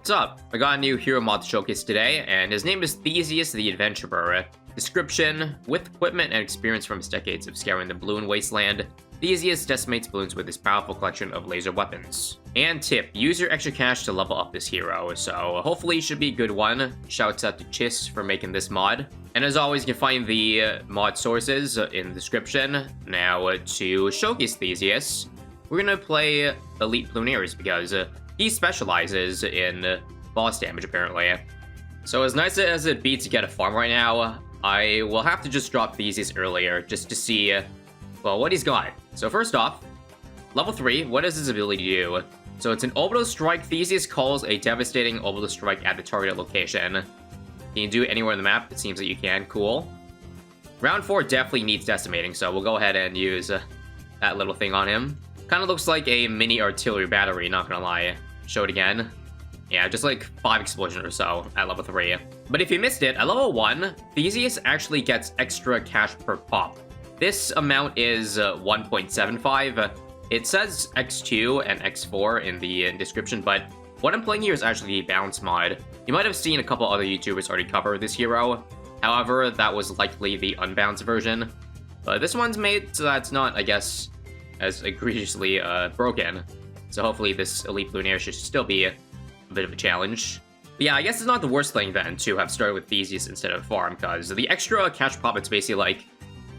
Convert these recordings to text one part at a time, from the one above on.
What's up? I got a new hero mod to showcase today, and his name is Theseus the Adventurer. Description: with equipment and experience from his decades of scouring the Balloon Wasteland, Theseus decimates balloons with his powerful collection of laser weapons. And tip, use your extra cash to level up this hero, so hopefully it should be a good one. Shouts out to Chiss for making this mod. And as always, you can find the mod sources in the description. Now, to showcase Theseus, we're gonna play Elite Ballooniers because he specializes in boss damage, apparently. So as nice as it be to get a farm right now, I will have to just drop Theseus earlier just to see, well, what he's got. So first off, level 3, what does his ability do? So it's an orbital strike. Theseus calls a devastating orbital strike at the target location. Can you do it anywhere on the map? It seems that you can. Cool. Round 4 definitely needs decimating, so we'll go ahead and use that little thing on him. Kind of looks like a mini artillery battery, not gonna lie. Show it again. Yeah, just like 5 explosions or so at level 3. But if you missed it, at level 1, Theseus actually gets extra cash per pop. This amount is 1.75. It says X2 and X4 in the description, but what I'm playing here is actually the balance mod. You might have seen a couple other YouTubers already cover this hero. However, that was likely the unbalanced version. But this one's made so that's not, I guess, as egregiously broken. So hopefully this Elite Balloonier should still be a bit of a challenge. But yeah, I guess it's not the worst thing then to have started with Theseus instead of Farm, because the extra cash pop, it's basically like,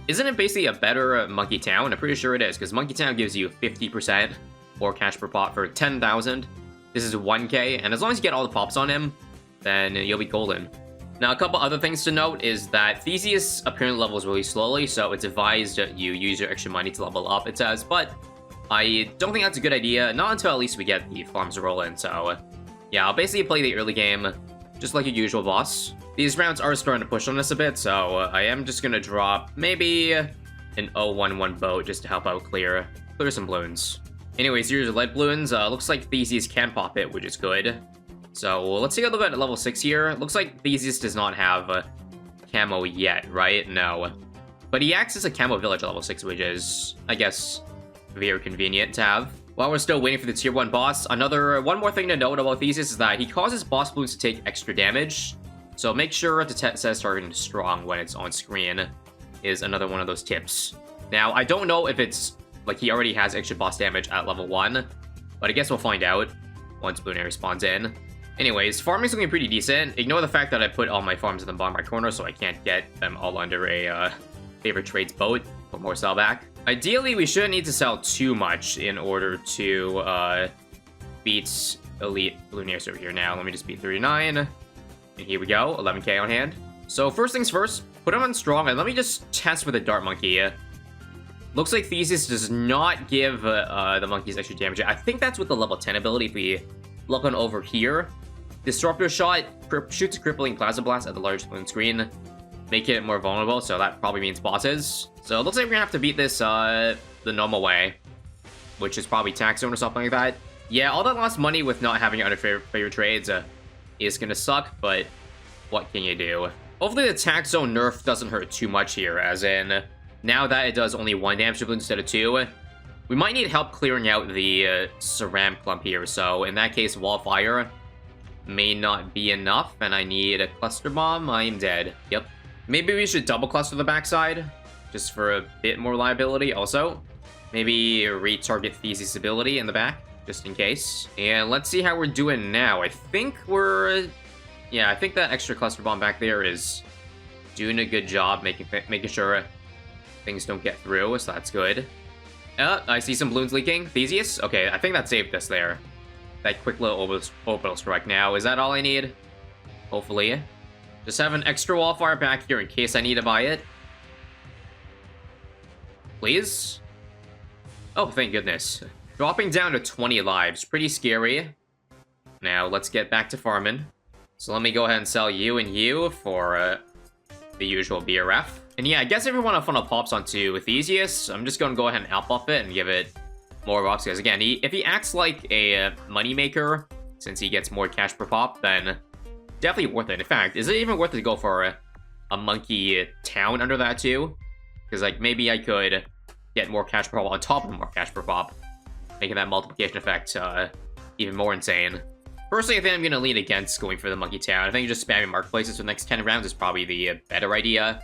isn't it basically a better Monkey Town? I'm pretty sure it is, because Monkey Town gives you 50% more cash per pop for 10,000. This is 1k, and as long as you get all the pops on him, then you'll be golden. Now, a couple other things to note is that Theseus apparently levels really slowly, so it's advised that you use your extra money to level up, it says, but I don't think that's a good idea, not until at least we get the farms rolling, so yeah, I'll basically play the early game just like a usual boss. These rounds are starting to push on us a bit, so I am just gonna drop maybe an 011 boat just to help out clear some balloons. Anyways, here's your lead balloons. Looks like Theseus can pop it, which is good. So let's take a look at level 6 here. Looks like Theseus does not have camo yet, right? No. But he acts as a camo village at level 6, which is, I guess, very convenient to have. While we're still waiting for the tier 1 boss, one more thing to note about Theseus is that he causes boss balloons to take extra damage. So make sure to set targeting strong when it's on screen is another one of those tips. Now, I don't know if it's like he already has extra boss damage at level 1, but I guess we'll find out once Balloonier spawns in. Anyways, farming's looking pretty decent. Ignore the fact that I put all my farms in the bottom right corner, so I can't get them all under a favorite trades boat for more sell back. Ideally, we shouldn't need to sell too much in order to beat Elite Ballooniers over here. Now, let me just beat 39. And here we go, 11k on hand. So first things first, put him on strong, and let me just test with a Dart Monkey. Looks like Theseus does not give the monkeys extra damage. I think that's with the level 10 ability. If we look on over here, Disruptor Shot shoots a crippling Plasma Blast at the large balloon screen, making it more vulnerable, so that probably means bosses. So it looks like we're gonna have to beat this the normal way, which is probably Tax Zone or something like that. Yeah, all that lost money with not having other favorite trades is gonna suck, but what can you do? Hopefully the Tax Zone nerf doesn't hurt too much here, as in, now that it does only 1 damage to balloon instead of 2, we might need help clearing out the Ceram clump here, so in that case, Wall Fire may not be enough, and I need a Cluster Bomb. I am dead. Yep. Maybe we should double cluster the backside, just for a bit more liability. Also, maybe retarget Theseus' ability in the back, just in case. And let's see how we're doing now. I think we're... yeah, I think that extra Cluster Bomb back there is doing a good job making sure things don't get through, so that's good. I see some balloons leaking. Theseus? Okay, I think that saved us there. That quick little orbital strike now. Is that all I need? Hopefully. Just have an extra wall fire back here in case I need to buy it. Please? Oh, thank goodness. Dropping down to 20 lives. Pretty scary. Now, let's get back to farming. So let me go ahead and sell you and you for the usual BRF. And yeah, I guess if we want to funnel pops onto Theseus, I'm just going to go ahead and up it and give it more pops. Because again, if he acts like a moneymaker, since he gets more cash per pop, then definitely worth it. In fact, is it even worth it to go for a Monkey Town under that too? Because like maybe I could get more cash per pop on top of more cash per pop, making that multiplication effect even more insane. Personally, I think I'm going to lean against going for the Monkey Town. I think just spamming Marketplaces for the next 10 rounds is probably the better idea.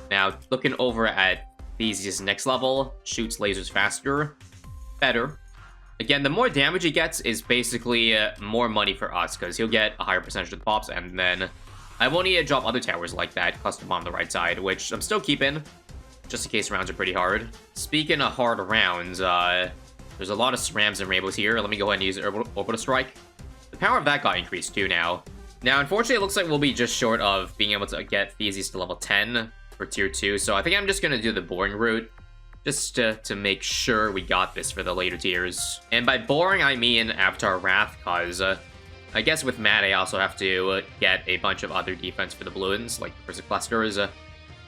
Now, looking over at Theseus' next level, shoots lasers faster. Better. Again, the more damage he gets is basically more money for us, because he'll get a higher percentage of the pops, and then I won't need to drop other towers like that, custom on the right side, which I'm still keeping, just in case rounds are pretty hard. Speaking of hard rounds, there's a lot of SRAMs and Rainbows here. Let me go ahead and use Orbital Strike. The power of that got increased too now. Now, unfortunately, it looks like we'll be just short of being able to get Theseus to level 10 for tier 2, so I think I'm just going to do the boring route, just to make sure we got this for the later tiers. And by boring, I mean Avatar Wrath, because I guess with Matt, I also have to get a bunch of other defense for the balloons, like Versa Clusters,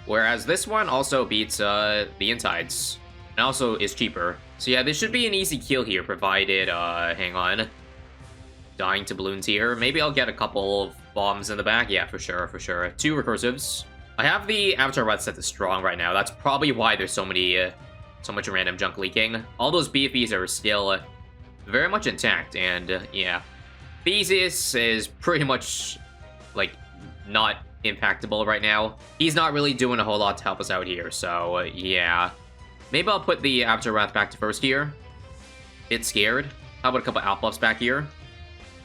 whereas this one also beats the Insides, and also is cheaper. So yeah, this should be an easy kill here, provided, hang on, dying to balloons here. Maybe I'll get a couple of bombs in the back. Yeah, for sure, for sure. 2 recursives. I have the Avatar Wrath set to strong right now. That's probably why there's so much random junk leaking. All those BFBs are still very much intact, and yeah. Theseus is pretty much, like, not impactable right now. He's not really doing a whole lot to help us out here, so yeah. Maybe I'll put the Avatar Wrath back to first here. Bit scared. How about a couple out buffs back here?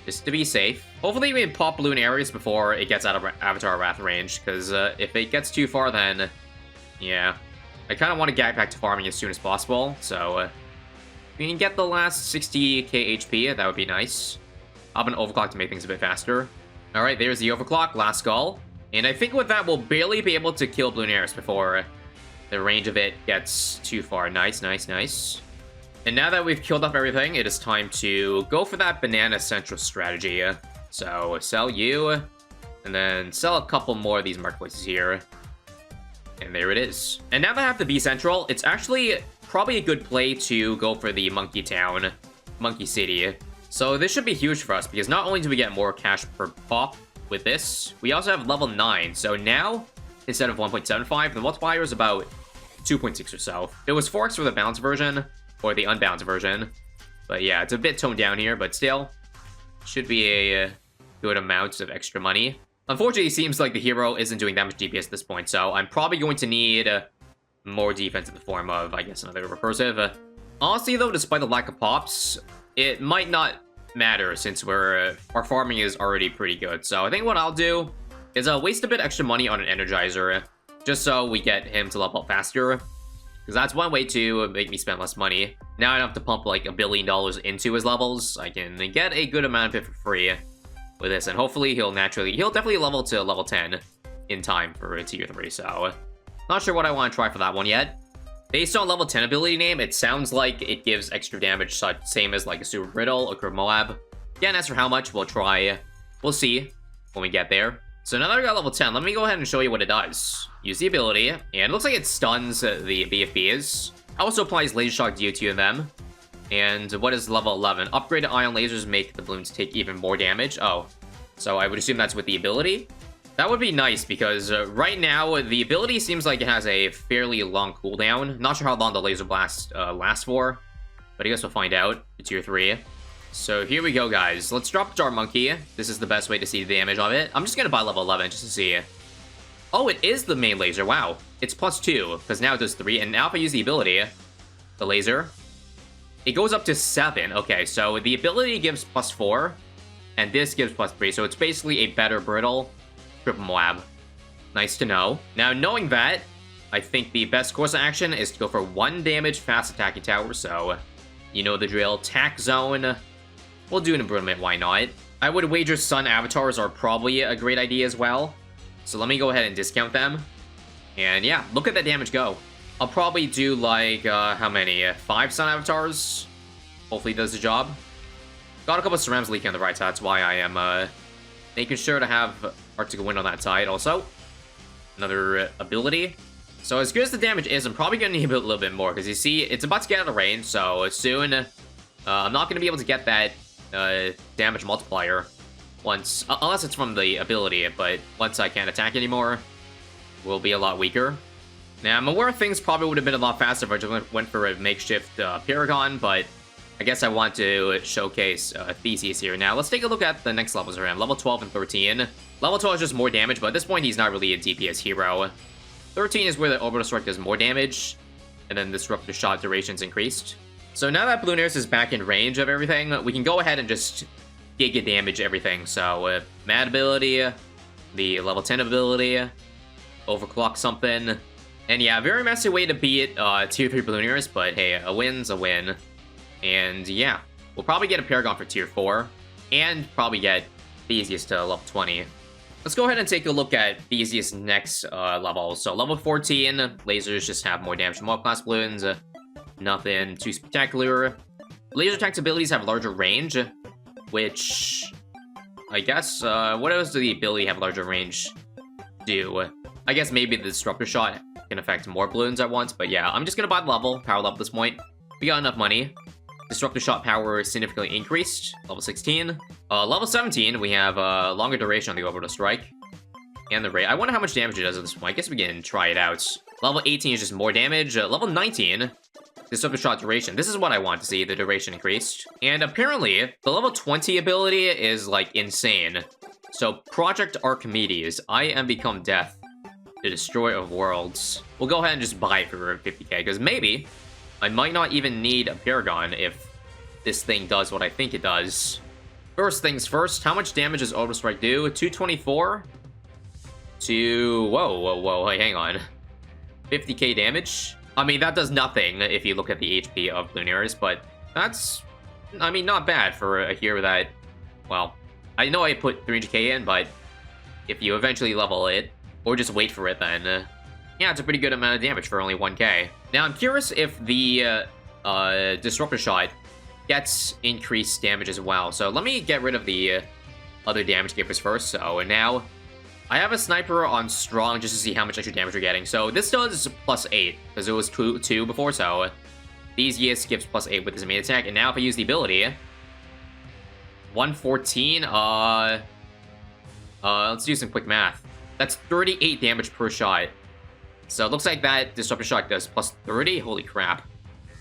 Just to be safe. Hopefully we can pop balloon areas before it gets out of Avatar Wrath range, because if it gets too far, then yeah. I kind of want to get back to farming as soon as possible, so if we can get the last 60k HP, that would be nice. I'll have an overclock to make things a bit faster. Alright, there's the overclock, last skull. And I think with that, we'll barely be able to kill balloon areas before the range of it gets too far. Nice, nice, nice. And now that we've killed off everything, it is time to go for that banana central strategy. So, sell you, and then sell a couple more of these marketplaces here. And there it is. And now that I have the B Central, it's actually probably a good play to go for the Monkey Town, Monkey City. So this should be huge for us, because not only do we get more cash per pop with this, we also have level 9. So now, instead of 1.75, the multiplier is about 2.6 or so. It was 4x for the balanced version, or the unbalanced version. But yeah, it's a bit toned down here, but still, should be a good amount of extra money. Unfortunately, it seems like the hero isn't doing that much DPS at this point, so I'm probably going to need more defense in the form of, I guess, another recursive. Honestly, though, despite the lack of pops, it might not matter since our farming is already pretty good. So I think what I'll do is I'll waste a bit extra money on an Energizer, just so we get him to level up faster. Because that's one way to make me spend less money. Now I don't have to pump like $1 billion into his levels. I can get a good amount of it for free with this, and hopefully he'll definitely level to level 10 in time for tier 3, so not sure what I want to try for that one yet. Based on level 10 ability name, it sounds like it gives extra damage, same as like a Super Brittle or Curve Moab. Again, as for how much, we'll see when we get there. So now that I got level 10, let me go ahead and show you what it does. Use the ability, and it looks like it stuns the BFBs. Also applies Laser Shock DO to them. And what is level 11? Upgraded ion lasers make the balloons take even more damage. Oh, so I would assume that's with the ability. That would be nice, because right now, the ability seems like it has a fairly long cooldown. Not sure how long the laser blast lasts for, but I guess we'll find out. It's tier 3. So here we go, guys. Let's drop Jar Monkey. This is the best way to see the damage of it. I'm just going to buy level 11 just to see. Oh, it is the main laser. Wow. It's +2, because now it does 3. And now if I use the ability, the laser, it goes up to 7. Okay, so the ability gives +4, and this gives +3. So it's basically a better Brittle Triple Moab. Nice to know. Now, knowing that, I think the best course of action is to go for 1 damage fast attacking tower. So, you know the drill. Tack Zone. We'll do an improvement, why not? I would wager Sun Avatars are probably a great idea as well. So let me go ahead and discount them. And yeah, look at that damage go. I'll probably do like, how many? 5 Sun Avatars? Hopefully it does the job. Got a couple of Cerams leaking on the right side, that's why I am making sure to have Arctic Wind on that side also. Another ability. So as good as the damage is, I'm probably going to need a little bit more, because you see, it's about to get out of range, so soon I'm not going to be able to get that damage multiplier once, unless it's from the ability, but once I can't attack anymore, we'll be a lot weaker. Now, I'm aware things probably would have been a lot faster if I just went for a makeshift Paragon, but I guess I want to showcase Theseus here. Now, let's take a look at the next levels around. Level 12 and 13. Level 12 is just more damage, but at this point, he's not really a DPS hero. 13 is where the Orbital Strike does more damage, and then Disruptive Shot duration's increased. So now that Blooners is back in range of everything, we can go ahead and just Giga damage everything. So, Mad ability, the level 10 ability, Overclock something. And yeah, very messy way to beat tier 3 Blooners, but hey, a win's a win. And yeah, we'll probably get a Paragon for tier 4, and probably get Theseus to level 20. Let's go ahead and take a look at Theseus' next level. So level 14, lasers just have more damage from all class balloons. Nothing too spectacular. Laser attack's abilities have larger range, which I guess, what else do the ability have larger range do? I guess maybe the Disruptor Shot can affect more balloons at once, but yeah, I'm just gonna buy the power level at this point. We got enough money. Disruptor Shot power significantly increased, level 16. Level 17, we have longer duration on the Orbital Strike. And the rate. I wonder how much damage it does at this point. I guess we can try it out. Level 18 is just more damage. Level 19, Disruptor Shot duration. This is what I want to see, the duration increased. And apparently, the level 20 ability is, like, insane. So, Project Archimedes, I am become death, the destroyer of worlds. We'll go ahead and just buy it for 50k, because maybe I might not even need a Paragon if this thing does what I think it does. First things first, how much damage does Orbital Strike do? 224 to... Whoa, hey, hang on. 50k damage? I mean, that does nothing if you look at the HP of Blooners, but that's, I mean, not bad for a hero that, well, I know I put 300k in, but if you eventually level it, or just wait for it, then yeah, it's a pretty good amount of damage for only 1k. Now, I'm curious if the Disruptor Shot gets increased damage as well. So let me get rid of the other damage givers first. So now I have a Sniper on Strong just to see how much extra damage we're getting. So this does +8, because it was 2 before, so Theseus gives +8 with his main attack. And now if I use the ability, 114, let's do some quick math. That's 38 damage per shot. So it looks like that Disruptor Shot does +30. Holy crap.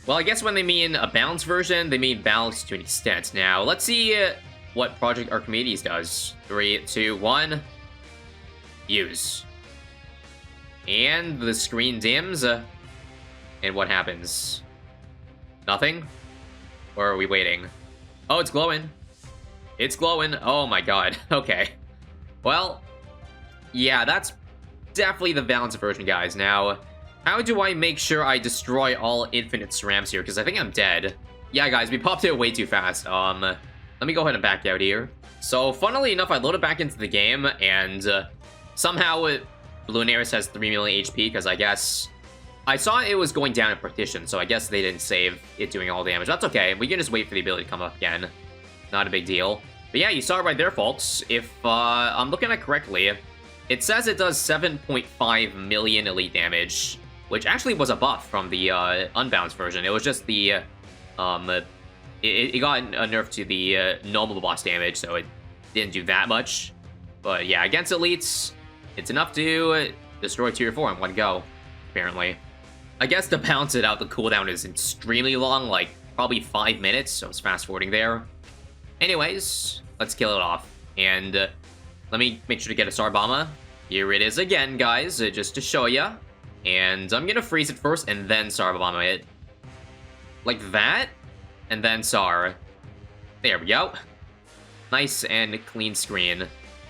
Well, I guess when they mean a balanced version, they mean balanced to an extent. Now, let's see what Project Archimedes does. 3, 2, 1. Use. And the screen dims. And what happens? Nothing? Or are we waiting? Oh, it's glowing. It's glowing. Oh my god. Okay. Well, yeah, that's definitely the balanced version, guys. Now, how do I make sure I destroy all infinite SRAMs here? Because I think I'm dead. Yeah, guys, we popped it way too fast. Let me go ahead and back out here. So, funnily enough, I loaded back into the game, and somehow Blooners has 3 million HP, because I guess I saw it was going down in partition, so I guess they didn't save it doing all damage. That's okay. We can just wait for the ability to come up again. Not a big deal. But yeah, you saw it right there, folks. If I'm looking at it correctly, it says it does 7.5 million elite damage, which actually was a buff from the unbalanced version. It was just the, it got a nerf to the normal boss damage, so it didn't do that much. But yeah, against elites, it's enough to destroy tier 4 in one go, apparently. I guess to balance it out, the cooldown is extremely long, like probably 5 minutes, so it's fast forwarding there. Anyways, let's kill it off. And let me make sure to get a Star Bomber. Here it is again, guys, just to show ya. And I'm gonna freeze it first, and then Star Bomber it. Like that, and then Sar. There we go. Nice and clean screen.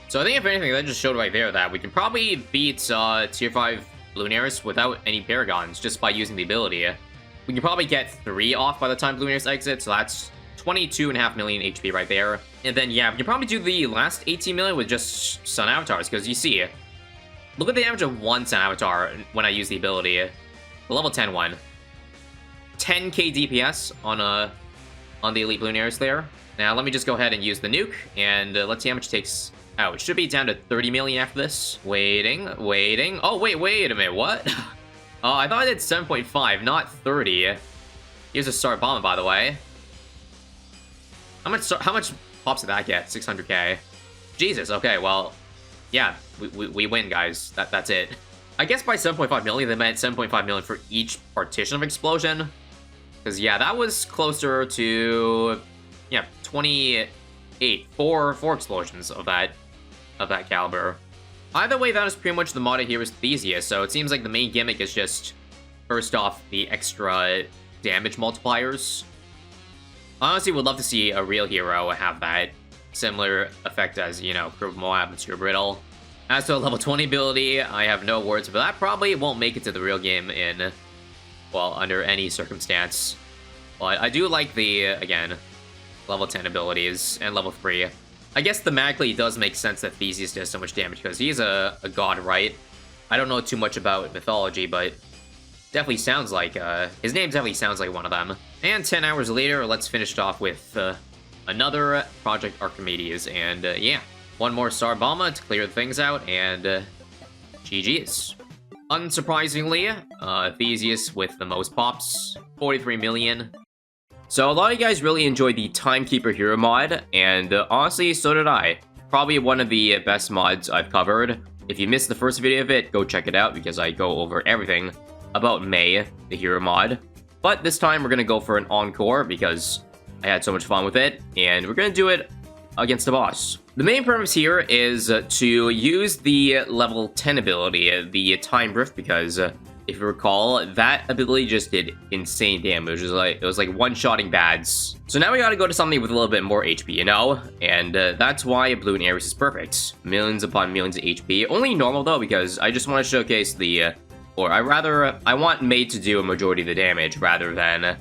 So I think if anything, that just showed right there that we can probably beat tier 5 Blooners without any Paragons, just by using the ability. We can probably get 3 off by the time Blooners exit, so that's 22.5 million HP right there. And then, yeah, we can probably do the last 18 million with just Sun Avatars, because you see, look at the damage of one Sun Avatar when I use the ability. The level 10 one. 10k DPS on the Elite Blooners there. Now, let me just go ahead and use the nuke, and let's see how much it takes. Oh, it should be down to 30 million after this. Waiting. Oh, wait a minute, what? Oh, I thought I did 7.5, not 30. Here's a Star Bomber, by the way. How much pops did that get? 600k. Jesus, okay, well, yeah, we win, guys. That's it. I guess by 7.5 million, they meant 7.5 million for each partition of explosion. Because, yeah, that was closer to, yeah, 28. Four explosions of that caliber. Either way, that is pretty much the mod here is Theseus, so it seems like the main gimmick is just, first off, the extra damage multipliers. I honestly would love to see a real hero have that similar effect as, you know, Curve Moab and Super Brittle. As to a level 20 ability, I have no words, but that probably won't make it to the real game in, well, under any circumstance. But I do like the, again, level 10 abilities and level 3. I guess thematically it does make sense that Theseus does so much damage because he's a god, right? I don't know too much about mythology, but definitely sounds like, his name definitely sounds like one of them. And 10 hours later, let's finish it off with another Project Archimedes, and yeah, one more Star Bomba to clear things out, and GG's. Unsurprisingly, Theseus with the most pops, 43 million. So a lot of you guys really enjoyed the Timekeeper hero mod, and honestly, so did I. Probably one of the best mods I've covered. If you missed the first video of it, go check it out, because I go over everything about May, the hero mod. But this time, we're going to go for an encore, because I had so much fun with it, and we're going to do it against the boss. The main purpose here is to use the level 10 ability, the Time Rift, because if you recall, that ability just did insane damage. It was like one-shotting bads. So now we gotta go to something with a little bit more HP, you know? And that's why Balloon Ares is perfect. Millions upon millions of HP. Only normal though, because I just want to showcase the, I want May to do a majority of the damage rather than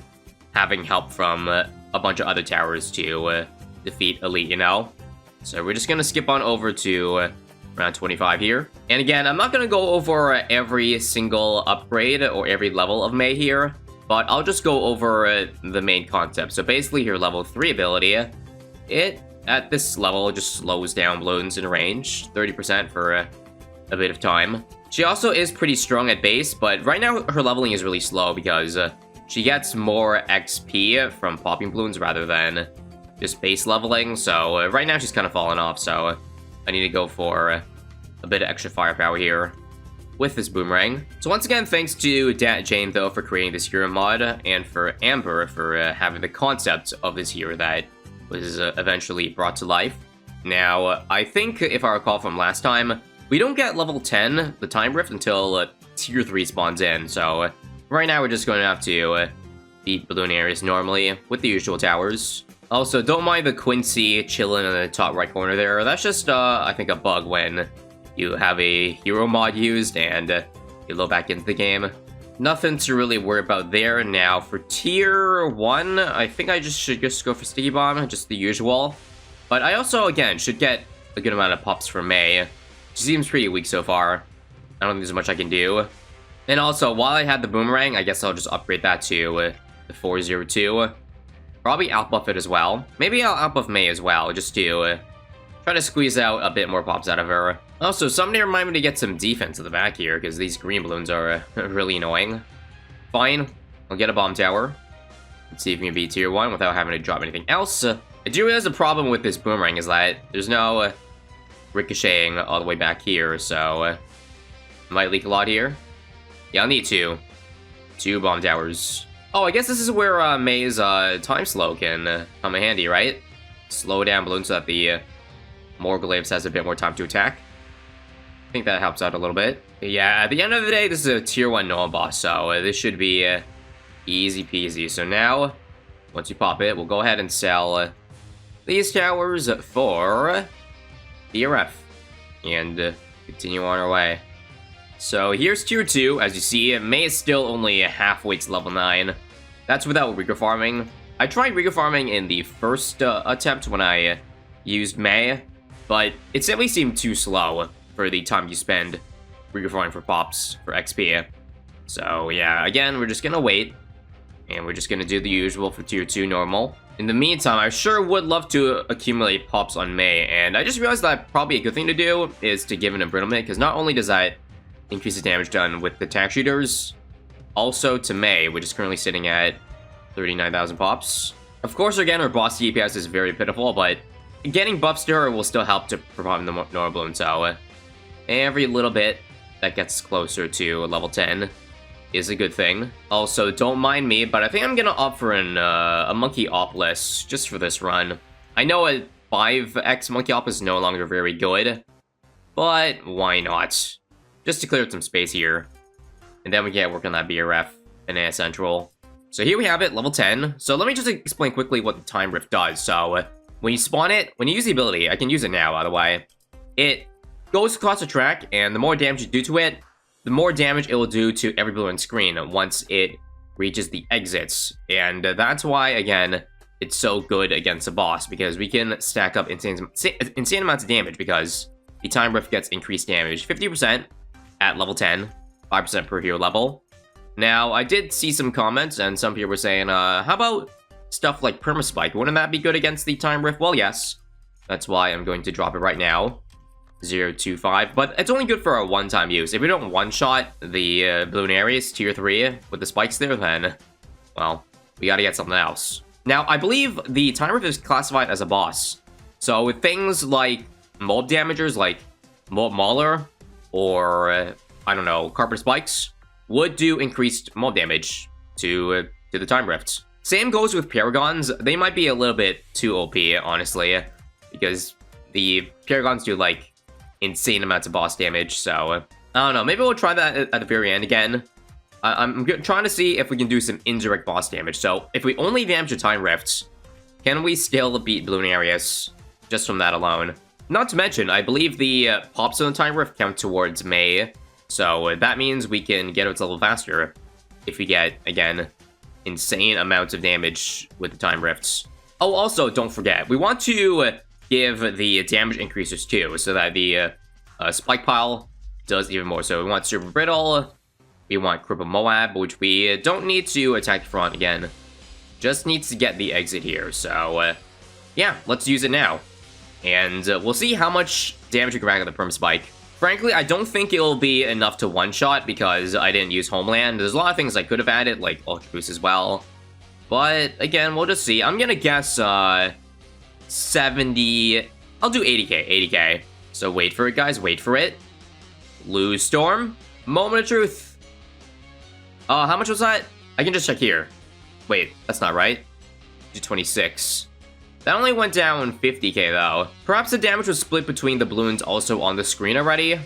having help from a bunch of other towers to defeat Elite, you know? So we're just gonna skip on over to around 25 here. And again, I'm not going to go over every single upgrade or every level of May here, but I'll just go over the main concept. So basically her level 3 ability, it, at this level, just slows down balloons in range, 30% for a bit of time. She also is pretty strong at base, but right now her leveling is really slow because she gets more XP from popping balloons rather than just base leveling. So right now she's kind of falling off, so I need to go for a bit of extra firepower here with this boomerang. So once again, thanks to Dat Jane, though, for creating this hero mod, and for Amber for having the concept of this hero that was eventually brought to life. Now, I think, if I recall from last time, we don't get level 10, the Time Rift, until Tier 3 spawns in, so right now we're just going to have to beat Balloon Ares normally with the usual towers. Also, don't mind the Quincy chilling in the top right corner there. That's just, I think, a bug when you have a hero mod used and you load back into the game. Nothing to really worry about there. Now, for Tier 1, I think I should just go for Sticky Bomb, just the usual. But I also, again, should get a good amount of pops from May. She seems pretty weak so far. I don't think there's much I can do. And also, while I had the Boomerang, I guess I'll just upgrade that to the 402. Probably outbuff it as well. Maybe I'll outbuff May as well, just to try to squeeze out a bit more pops out of her. Also, somebody remind me to get some defense at the back here, because these green balloons are really annoying. Fine, I'll get a bomb tower. Let's see if we can beat Tier 1 without having to drop anything else. I do realize the problem with this boomerang is that there's no ricocheting all the way back here, so might leak a lot here. Yeah, I'll need two bomb towers. Oh, I guess this is where May's time slow can come in handy, right? Slow down balloons so that the Morgulaves has a bit more time to attack. I think that helps out a little bit. But yeah, at the end of the day, this is a Tier 1 normal boss, so this should be easy peasy. So now, once you pop it, we'll go ahead and sell these towers for the RF and continue on our way. So here's Tier 2. As you see, May is still only halfway to level 9. That's without Riga farming. I tried Riga farming in the first attempt when I used May, but it simply seemed too slow for the time you spend Riga farming for pops, for XP. So yeah, again, we're just gonna wait, and we're just gonna do the usual for Tier 2 normal. In the meantime, I sure would love to accumulate pops on May, and I just realized that probably a good thing to do is to give an embrittlement, because not only does that increase the damage done with the attack shooters, also to May, which is currently sitting at 39,000 pops. Of course, again, her boss DPS is very pitiful, but getting buffs to her will still help to provide the normal balloon, so every little bit that gets closer to level 10 is a good thing. Also, don't mind me, but I think I'm gonna opt for a Monkey Opless just for this run. I know a 5x Monkey Op is no longer very good, but why not? Just to clear up some space here. And then we can work on that BRF and Air Central. So here we have it, level 10. So let me just explain quickly what the Time Rift does. So when you spawn it, when you use the ability, I can use it now, by the way. It goes across the track, and the more damage you do to it, the more damage it will do to every balloon screen once it reaches the exits. And that's why, again, it's so good against a boss, because we can stack up insane amounts of damage, because the Time Rift gets increased damage. 50% at level 10, 5% per hero level. Now, I did see some comments, and some people were saying, how about stuff like Permaspike? Wouldn't that be good against the Time Rift? Well, yes. That's why I'm going to drop it right now. 0.25, but it's only good for a one-time use. If we don't one-shot the balloon areas, tier 3, with the spikes there, then, well, we gotta get something else. Now, I believe the Time Rift is classified as a boss. So with things like mob damagers, like Mob Mauler, or, I don't know, Carpet Spikes, would do increased mob damage to the Time Rift. Same goes with Paragons. They might be a little bit too OP, honestly, because the Paragons do, like, insane amounts of boss damage, so I don't know, maybe we'll try that at the very end again. I'm trying to see if we can do some indirect boss damage. So if we only damage the Time Rifts, can we still beat Balloon Arius just from that alone? Not to mention, I believe the pops on the Time Rift count towards May, so that means we can get it a little faster if we get, again, insane amounts of damage with the Time Rifts. Oh, also, don't forget, we want to give the damage increases too, so that the Spike Pile does even more. So we want Super Brittle, we want Cripple Moab, which we don't need to attack the front again. Just needs to get the exit here, so yeah, let's use it now. And we'll see how much damage we can rack on the Perm Spike. Frankly, I don't think it'll be enough to one-shot because I didn't use Homeland. There's a lot of things I could have added, like Ultra Boost as well. But again, we'll just see. I'm gonna guess 70, I'll do 80k. So wait for it, guys, wait for it. Lose Storm, Moment of Truth. How much was that? I can just check here. Wait, that's not right. 26. That only went down 50k though. Perhaps the damage was split between the balloons also on the screen already.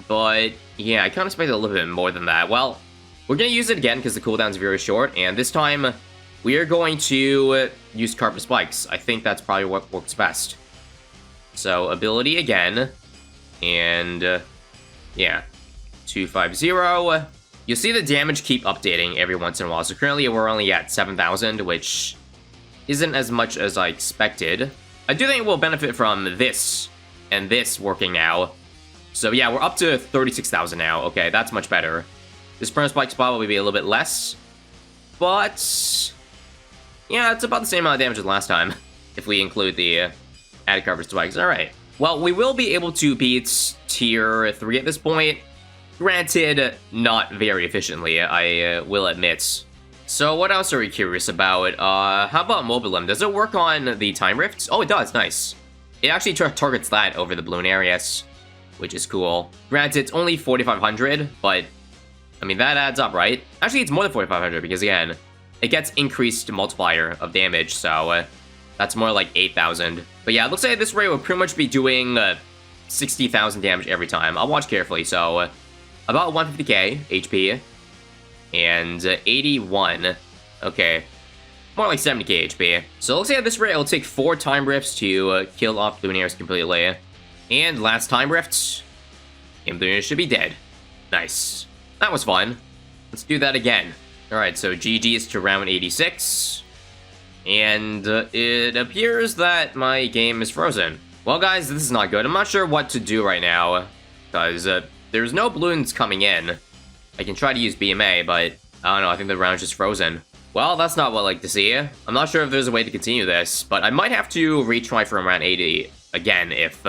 But yeah, I kind of expected a little bit more than that. Well, we're gonna use it again because the cooldown's very short, and this time we are going to use Carpet Spikes. I think that's probably what works best. So, ability again. And, yeah. 250. You'll see the damage keep updating every once in a while. So currently we're only at 7,000, which isn't as much as I expected. I do think we'll benefit from this and this working now. So yeah, we're up to 36,000 now. Okay, that's much better. This Perm Spike spot will be a little bit less. But yeah, it's about the same amount of damage as last time, if we include the added Carpet Spikes. Alright. Well, we will be able to beat tier 3 at this point. Granted, not very efficiently, I will admit. So what else are we curious about? How about Mobilum? Does it work on the Time Rifts? Oh, it does. Nice. It actually targets that over the Balloon Arius, which is cool. Granted, it's only 4,500, but I mean, that adds up, right? Actually, it's more than 4,500 because, again, it gets increased multiplier of damage, so that's more like 8,000. But yeah, it looks like this rate will pretty much be doing 60,000 damage every time. I'll watch carefully, so about 150k HP and 81. Okay, more like 70k HP. So it looks like at this rate, it'll take 4 Time Rifts to kill off Lunaires completely. And last Time Rift, and Lunaires should be dead. Nice. That was fun. Let's do that again. Alright, so GG's to round 86. And it appears that my game is frozen. Well, guys, this is not good. I'm not sure what to do right now, because there's no balloons coming in. I can try to use BMA, but I don't know, I think the round's just frozen. Well, that's not what I like to see. I'm not sure if there's a way to continue this, but I might have to retry from round 80 again if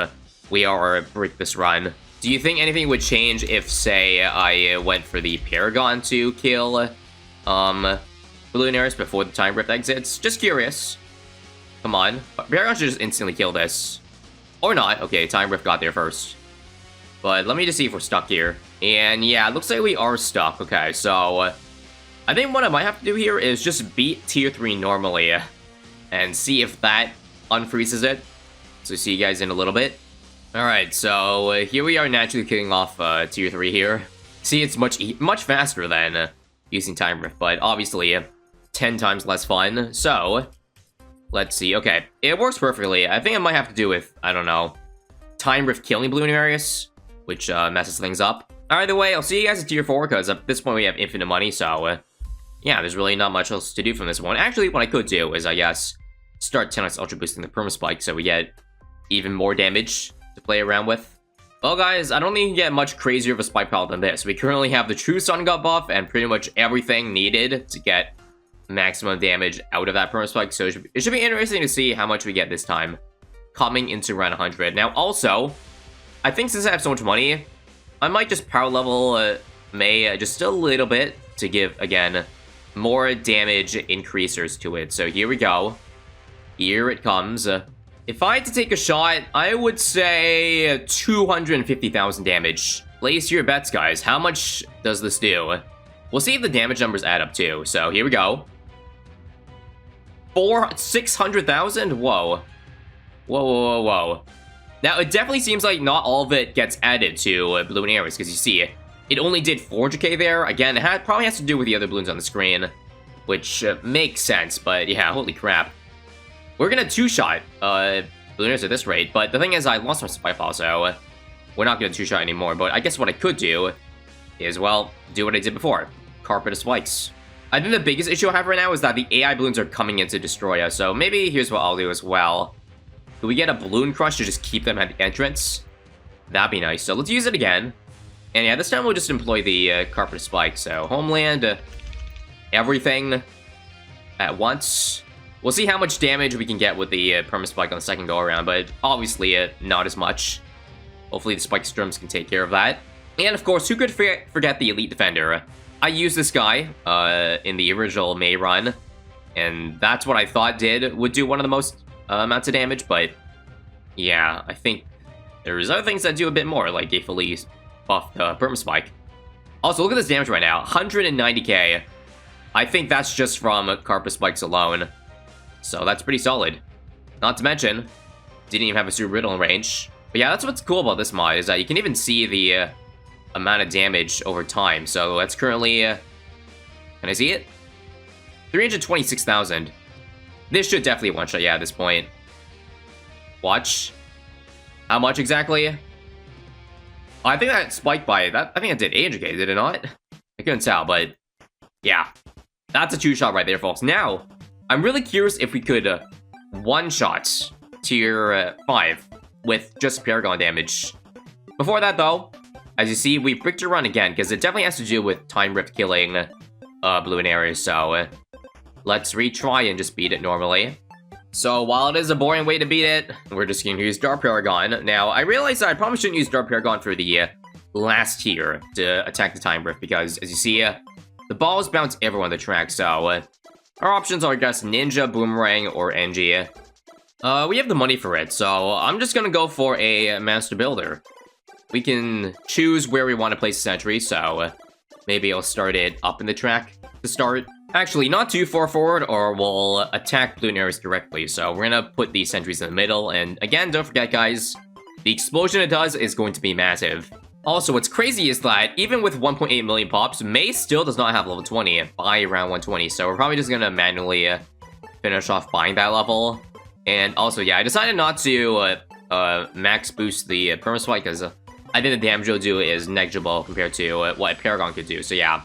we are break this run. Do you think anything would change if, say, I went for the Paragon to kill Lunaires before the Time Rift exits? Just curious. Come on. Paragon should just instantly kill this. Or not. Okay, Time Rift got there first. But let me just see if we're stuck here. And yeah, it looks like we are stuck. Okay, so I think what I might have to do here is just beat tier 3 normally and see if that unfreezes it. So see you guys in a little bit. Alright, so here we are naturally kicking off tier 3 here. See, it's much faster than using Time Rift, but obviously 10 times less fun. So, let's see. Okay, it works perfectly. I think it might have to do with, I don't know, Time Rift killing Balloon Areas, which messes things up. Either way, I'll see you guys at tier 4, because at this point we have infinite money, so yeah, there's really not much else to do from this one. Actually, what I could do is, I guess, start 10x Ultra Boosting the Perma Spike, so we get even more damage to play around with. Well, guys, I don't think you can get much crazier of a spike pile than this. We currently have the True Sun God buff and pretty much everything needed to get maximum damage out of that Perma Spike, so it should be interesting to see how much we get this time, coming into round 100. Now, also, I think since I have so much money, I might just power level May just a little bit to give, again, more damage increasers to it. So here we go. Here it comes. If I had to take a shot, I would say 250,000 damage. Place your bets, guys. How much does this do? We'll see if the damage numbers add up too. So here we go. 600,000? Whoa. Whoa. Now, it definitely seems like not all of it gets added to Balloon Areas, because you see, it only did 400k there. Again, it probably has to do with the other balloons on the screen, which makes sense, but yeah, holy crap. We're gonna two-shot Balloon Areas at this rate, but the thing is, I lost my spike file, so we're not gonna two-shot anymore. But I guess what I could do is, well, do what I did before. Carpet of spikes. I think the biggest issue I have right now is that the AI balloons are coming in to destroy us, so maybe here's what I'll do as well. Could we get a balloon crush to just keep them at the entrance? That'd be nice. So let's use it again. And yeah, this time we'll just employ the Carpet of Spike. So Homeland, everything at once. We'll see how much damage we can get with the Perma Spike on the second go-around, but obviously not as much. Hopefully the Spike Storms can take care of that. And of course, who could forget the Elite Defender? I used this guy in the original May run, and that's what I thought would do one of the most amounts of damage, but yeah, I think there's other things that do a bit more, like a fully buffed Perma Spike. Also, look at this damage right now, 190k. I think that's just from Carpet Spikes alone, so that's pretty solid. Not to mention, didn't even have a super riddle in range. But yeah, that's what's cool about this mod, is that you can even see the amount of damage over time. So that's currently, can I see it? 326,000. This should definitely one-shot, yeah, at this point. Watch. How much exactly? I think that spiked by, I think it did 800k, did it not? I couldn't tell, but yeah. That's a two-shot right there, folks. Now, I'm really curious if we could one-shot tier 5 with just Paragon damage. Before that, though, as you see, we bricked a run again, because it definitely has to do with Time Rift killing Balloon Areas, so let's retry and just beat it normally. So while it is a boring way to beat it, we're just going to use Dark Paragon. Now, I realize that I probably shouldn't use Dark Paragon for the last tier to attack the Time Rift, because as you see, the balls bounce everywhere on the track, so our options are, I guess, Ninja, Boomerang, or NG. We have the money for it, so I'm just going to go for a Master Builder. We can choose where we want to place the sentry, so maybe I'll start it up in the track to start. Actually, not too far forward, or we'll attack Balloon Areas directly. So we're gonna put these sentries in the middle, and again, don't forget, guys, the explosion it does is going to be massive. Also, what's crazy is that even with 1.8 million pops, May still does not have level 20 by around 120, so we're probably just gonna manually finish off buying that level. And also, yeah, I decided not to max boost the Perma Spike, because I think the damage it'll do is negligible compared to what a Paragon could do. So yeah,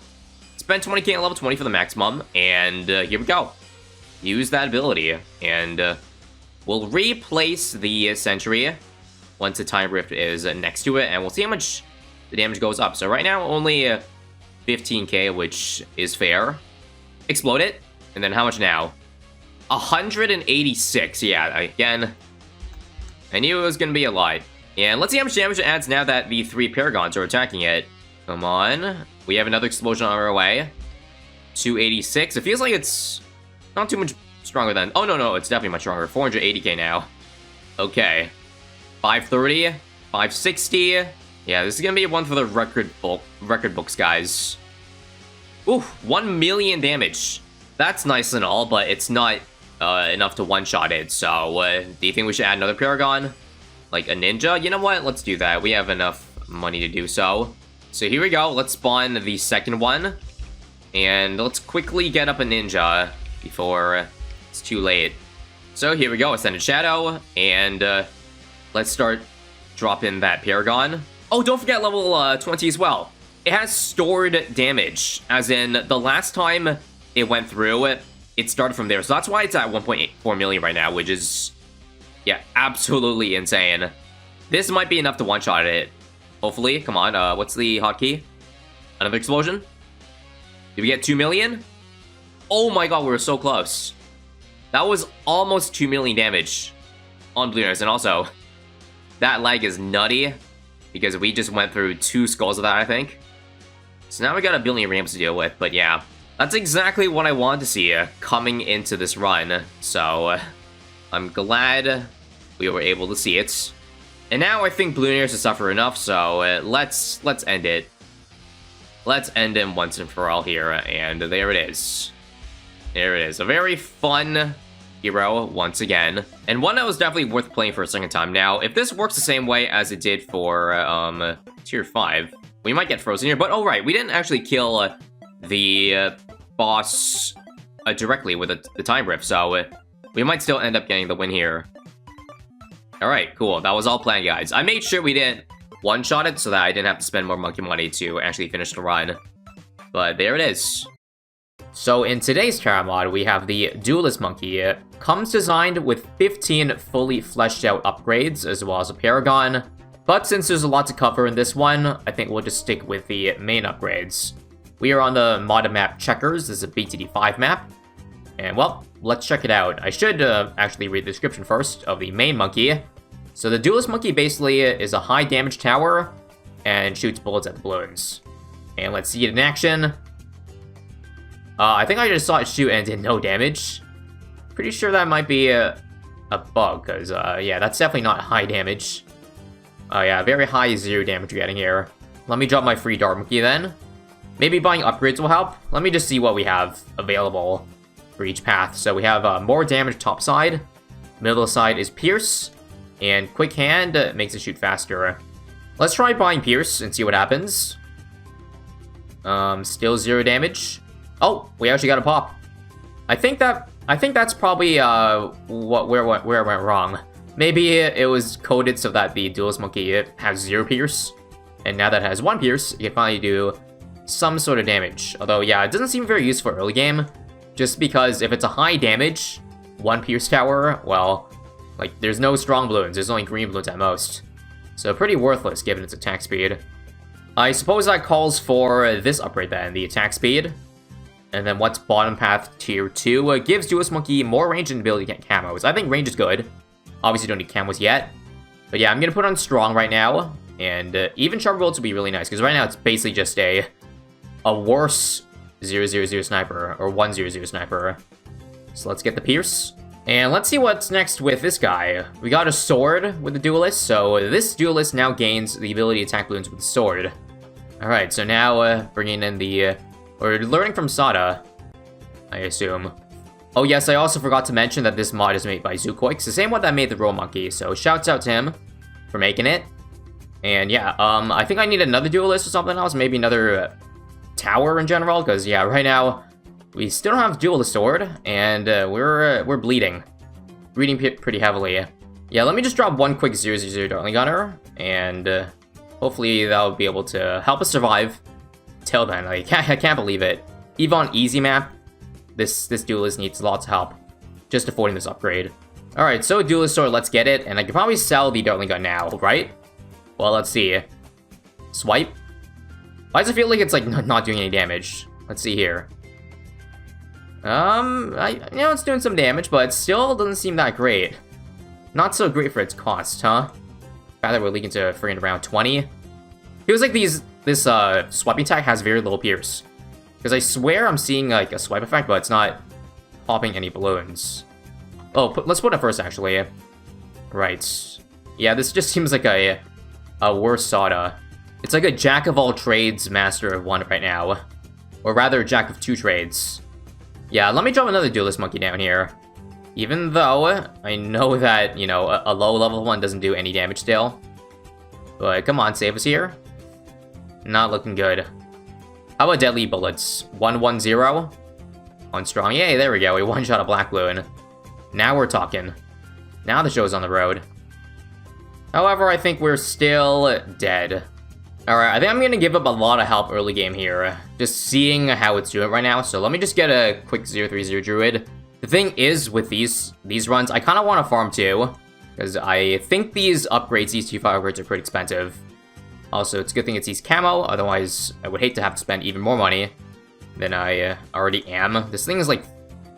spend 20k on level 20 for the maximum, and here we go. Use that ability, and we'll replace the sentry once the Time Rift is next to it, and we'll see how much the damage goes up. So right now, only 15k, which is fair. Explode it, and then how much now? 186, yeah, again, I knew it was going to be a lot. And let's see how much damage it adds now that the 3 Paragons are attacking it. Come on. We have another explosion on our way. 286. It feels like it's not too much stronger than... Oh, no, it's definitely much stronger. 480k now. Okay. 530. 560. Yeah, this is gonna be one for the record books, guys. Ooh, 1 million damage. That's nice and all, but it's not enough to one-shot it. So, do you think we should add another Paragon? Like a ninja? You know what? Let's do that. We have enough money to do so. So here we go. Let's spawn the second one. And let's quickly get up a ninja before it's too late. So here we go. Ascended Shadow. And let's start dropping that Paragon. Oh, don't forget level 20 as well. It has stored damage. As in, the last time it went through, it started from there. So that's why it's at 1.84 million right now, which is, yeah, absolutely insane. This might be enough to one-shot it. Hopefully. Come on, what's the hotkey? Another explosion? Did we get 2 million? Oh my god, we were so close. That was almost 2 million damage on Blooners. And also, that lag is nutty, because we just went through 2 skulls of that, I think. So now we got a billion ramps to deal with, but yeah. That's exactly what I wanted to see coming into this run, so I'm glad we were able to see it. And now I think Blooners has suffered enough, so let's end it. Let's end him once and for all here, and there it is. There it is. A very fun hero, once again. And one that was definitely worth playing for a second time. Now, if this works the same way as it did for Tier 5, we might get frozen here. But, oh right, we didn't actually kill the boss directly with the time rift, so we might still end up getting the win here. Alright, cool. That was all planned, guys. I made sure we didn't one-shot it so that I didn't have to spend more monkey money to actually finish the run. But there it is. So in today's Terra mod, we have the Duelist Monkey. It comes designed with 15 fully fleshed out upgrades, as well as a Paragon. But since there's a lot to cover in this one, I think we'll just stick with the main upgrades. We are on the modded map Checkers. This is a BTD5 map. And well, let's check it out. I should actually read the description first of the main monkey. So the Duelist Monkey basically is a high damage tower and shoots bullets at the balloons. And let's see it in action. I think I just saw it shoot and did no damage. Pretty sure that might be a bug, because yeah, that's definitely not high damage. Yeah, very high 0 damage you're getting here. Let me drop my free Dart Monkey then. Maybe buying upgrades will help. Let me just see what we have available for each path. So we have more damage top side. Middle side is Pierce. And Quick Hand makes it shoot faster. Let's try buying Pierce and see what happens. Still 0 damage. Oh, we actually got a pop. I think that's probably where it went wrong. Maybe it was coded so that the Duelist Monkey has 0 Pierce. And now that it has 1 Pierce, it can finally do some sort of damage. Although, yeah, it doesn't seem very useful early game. Just because if it's a high damage 1 Pierce tower, well, like, there's no strong balloons. There's only green balloons at most. So pretty worthless given its attack speed. I suppose that calls for this upgrade then, the attack speed. And then what's bottom path tier 2 gives Duelist Monkey more range and ability to get camos. I think range is good. Obviously don't need camos yet. But yeah, I'm going to put on strong right now. And even sharp bullets would be really nice, because right now it's basically just a worse 000 sniper, or 100 sniper. So let's get the Pierce. And let's see what's next with this guy. We got a sword with the Duelist, so this Duelist now gains the ability to attack balloons with the sword. Alright, so now bringing in the... We're learning from Sada, I assume. Oh yes, I also forgot to mention that this mod is made by Zukoix, the same one that made the Roll Monkey, so shouts out to him for making it. And yeah, I think I need another Duelist or something else, maybe another tower in general, because yeah, right now, we still don't have Duelist Sword, and we're bleeding. Bleeding pretty heavily. Yeah, let me just drop one quick 000 Dartling Gunner, and hopefully that'll be able to help us survive. Till then, like, I can't believe it. Even on easy map, this Duelist needs lots of help just affording this upgrade. Alright, so Duelist Sword, let's get it, and I can probably sell the Dartling Gun now, right? Well, let's see. Swipe. Why does it feel like it's, like, not doing any damage? Let's see here. You know, it's doing some damage, but it still doesn't seem that great. Not so great for its cost, huh? Rather, we're leaking to friggin' around 20. Feels like this swiping attack has very little pierce. Because I swear I'm seeing, like, a swipe effect, but it's not popping any balloons. Oh, let's put it first, actually. Right. Yeah, this just seems like a worse Sada. It's like a jack of all trades, master of one right now. Or rather, jack of two trades. Yeah, let me drop another Duelist Monkey down here. Even though I know that, you know, a low level one doesn't do any damage still. But come on, save us here. Not looking good. How about Deadly Bullets? 110? On strong. Yay, there we go. We one-shot a Black Loon. Now we're talking. Now the show's on the road. However, I think we're still dead. Alright, I think I'm gonna give up a lot of help early game here. Just seeing how it's doing right now. So let me just get a quick 030 Druid. The thing is, with these runs, I kind of want to farm too. Because I think these upgrades, these T5 upgrades are pretty expensive. Also, it's a good thing it's these camo, otherwise I would hate to have to spend even more money than I already am. This thing is like,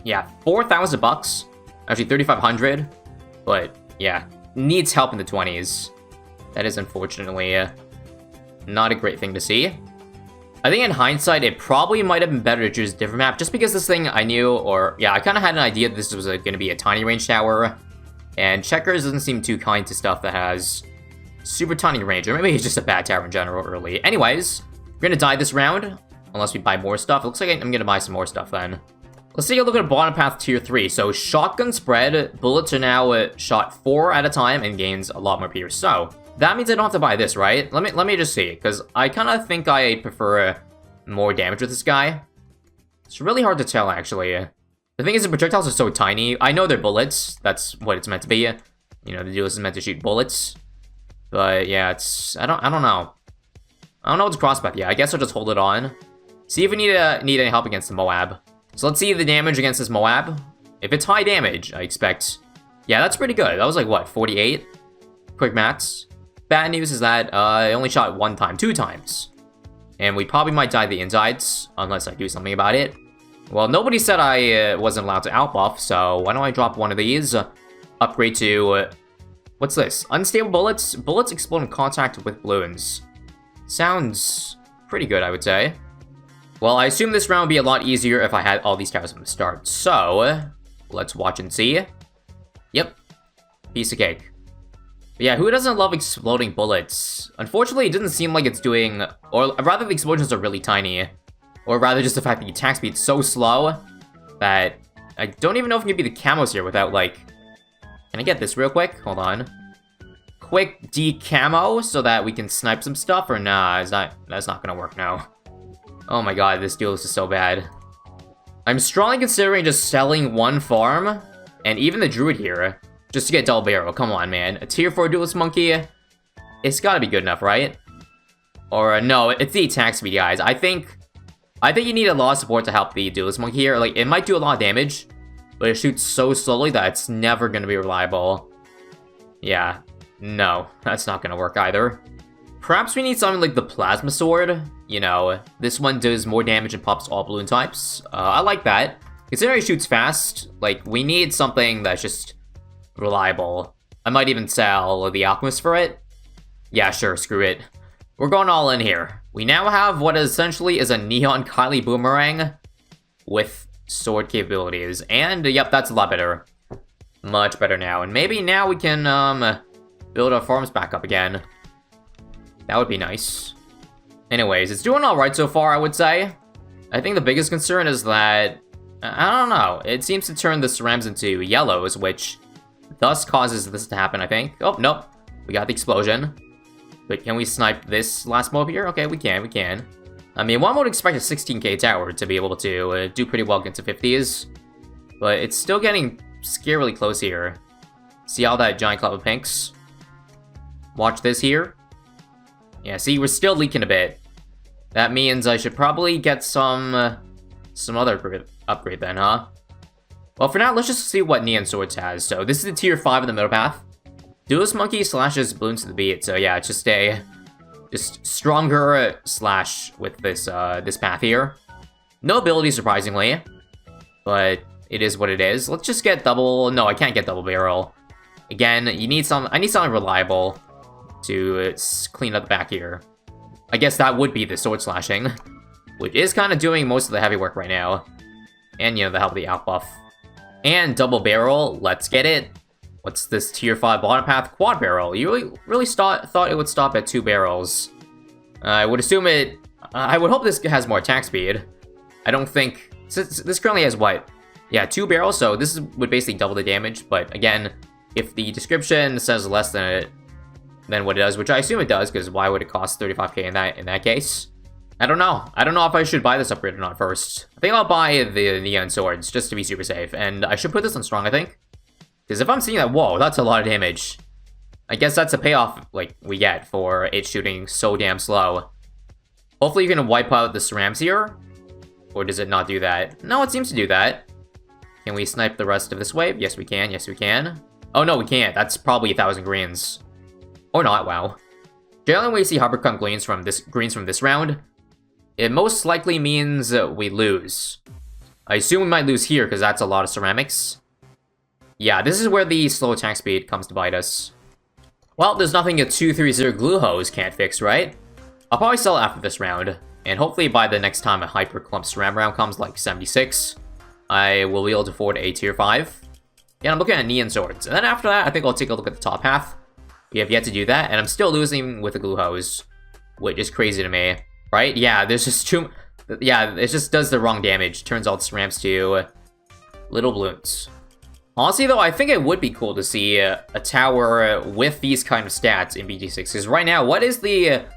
yeah, 4,000 bucks. Actually, 3,500. But, yeah, needs help in the 20s. That is unfortunately not a great thing to see. I think in hindsight, it probably might have been better to choose a different map, just because this thing I knew, or, yeah, I kind of had an idea that this was going to be a tiny range tower. And Checkers doesn't seem too kind to stuff that has super tiny range, or maybe it's just a bad tower in general early. Anyways, we're gonna die this round, unless we buy more stuff. It looks like I'm gonna buy some more stuff then. Let's take a look at bottom path tier 3. So shotgun spread, bullets are now shot 4 at a time and gains a lot more pierce. So that means I don't have to buy this, right? Let me just see, because I kind of think I prefer more damage with this guy. It's really hard to tell, actually. The thing is, the projectiles are so tiny. I know they're bullets. That's what it's meant to be. You know, the Duelist is meant to shoot bullets. But yeah, it's I don't know. I don't know what's crosspath. Yeah, I guess I'll just hold it on. See if we need any help against the Moab. So let's see the damage against this Moab. If it's high damage, I expect. Yeah, that's pretty good. That was like what, 48? Quick maths. Bad news is that I only shot 2 times. And we probably might die the insides unless I do something about it. Well, nobody said I wasn't allowed to outbuff, so why don't I drop one of these? Upgrade to what's this? Unstable bullets? Bullets explode in contact with balloons. Sounds pretty good, I would say. Well, I assume this round would be a lot easier if I had all these towers from the start. So, let's watch and see. Yep. Piece of cake. But yeah, who doesn't love exploding bullets? Unfortunately, it doesn't seem like it's doing... Or rather, the explosions are really tiny. Or rather, just the fact that the attack speed's so slow that I don't even know if I can be the camos here without, like... Can I get this real quick? Hold on. Quick decamo so that we can snipe some stuff, or nah, that's not gonna work now. Oh my god, this Duelist is so bad. I'm strongly considering just selling one farm, and even the Druid here, just to get double barrel. Come on, man. A tier 4 Duelist Monkey, it's gotta be good enough, right? Or no, it's the attack speed, guys. I think you need a lot of support to help the Duelist Monkey here. Like, it might do a lot of damage, but it shoots so slowly that it's never gonna be reliable. Yeah, no, that's not gonna work either. Perhaps we need something like the Plasma Sword. You know, this one does more damage and pops all balloon types. I like that. Considering it shoots fast, like, we need something that's just reliable. I might even sell the Alchemist for it. Yeah, sure, screw it. We're going all in here. We now have what essentially is a Neon Kylie Boomerang with sword capabilities. And, yep, that's a lot better. Much better now. And maybe now we can, build our farms back up again. That would be nice. Anyways, it's doing alright so far, I would say. I think the biggest concern is that... I don't know. It seems to turn the cerams into yellows, which thus causes this to happen, I think. Oh, nope. We got the explosion. But can we snipe this last mob here? Okay, we can. I mean, one would expect a 16k tower to be able to do pretty well against the 50s. But it's still getting scarily close here. See all that giant cloud of pinks? Watch this here. Yeah, see, we're still leaking a bit. That means I should probably get some other upgrade then, huh? Well, for now, let's just see what Neon Swords has. So, this is the tier 5 in the middle path. Duelist Monkey slashes balloons to the beat. So, yeah, it's just a... just stronger slash with this, this path here. No ability, surprisingly. But it is what it is. Let's just get double... No, I can't get double barrel. Again, you need some... I need something reliable to clean up the back here. I guess that would be the sword slashing, which is kind of doing most of the heavy work right now. And, you know, the help of the out buff. And double barrel, let's get it. What's this tier 5 bottom path? Quad barrel. You really thought it would stop at 2 barrels. I would assume it... I would hope this has more attack speed. I don't think... This currently has what? Yeah, 2 barrels, so this would basically double the damage. But again, if the description says less than what it does, which I assume it does, because why would it cost 35k in that case? I don't know. I don't know if I should buy this upgrade or not first. I think I'll buy the Neon Swords, just to be super safe. And I should put this on Strong, I think. Because if I'm seeing that, whoa, that's a lot of damage. I guess that's a payoff, like, we get for it shooting so damn slow. Hopefully you can wipe out the cerams here. Or does it not do that? No, it seems to do that. Can we snipe the rest of this wave? Yes, we can. Yes, we can. Oh, no, we can't. That's probably 1,000 greens. Or not, wow. Generally, when we see Harpicon greens from this round, it most likely means we lose. I assume we might lose here, because that's a lot of ceramics. Yeah, this is where the slow attack speed comes to bite us. Well, there's nothing a 230 glue hose can't fix, right? I'll probably sell it after this round. And hopefully by the next time a Hyper Clump Ceram round comes, like 76, I will be able to afford a tier 5. Yeah, I'm looking at Neon Swords. And then after that, I think I'll take a look at the top half. We have yet to do that, and I'm still losing with the glue hose. Which is crazy to me. Right? Yeah, there's just too... Yeah, it just does the wrong damage. Turns all the cerams to little balloons. Honestly, though, I think it would be cool to see a tower with these kind of stats in BT6. Because right now, what is the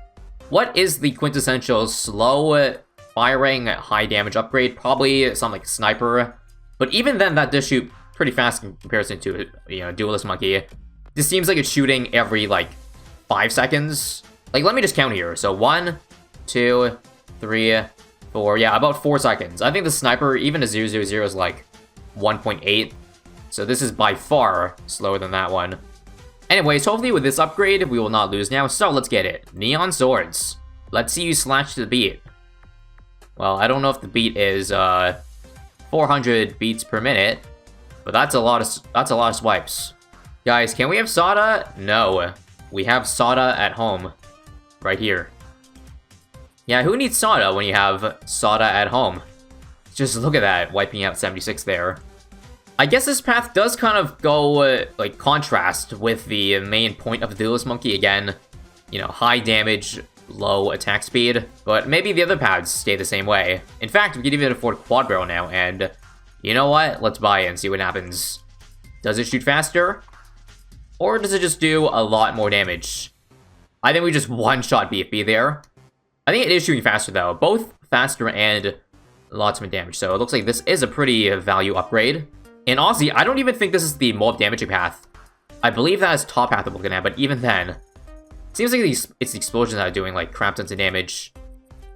quintessential slow firing high damage upgrade? Probably something like Sniper. But even then, that does shoot pretty fast in comparison to, you know, Duelist Monkey. This seems like it's shooting every, like, 5 seconds. Like, let me just count here. So, 1, 2, 3, 4. Yeah, about 4 seconds. I think the Sniper, even a 000 is like 1.8. So this is by far slower than that one. Anyways, hopefully with this upgrade, we will not lose now. So let's get it. Neon Swords. Let's see you slash to the beat. Well, I don't know if the beat is 400 beats per minute, but that's a lot of swipes. Guys, can we have Sada? No. We have Sada at home. Right here. Yeah, who needs Sada when you have Sada at home? Just look at that, wiping out 76 there. I guess this path does kind of go, like, contrast with the main point of the Duelist Monkey. Again, you know, high damage, low attack speed. But maybe the other paths stay the same way. In fact, we can even afford Quad Barrel now, and you know what? Let's buy it and see what happens. Does it shoot faster? Or does it just do a lot more damage? I think we just one-shot BFB there. I think it is shooting faster, though. Both faster and lots more damage. So it looks like this is a pretty value upgrade. And honestly, I don't even think this is the mob damaging path. I believe that is top path that we're looking at, but even then, it seems like it's the explosions that are doing like crap tons of damage.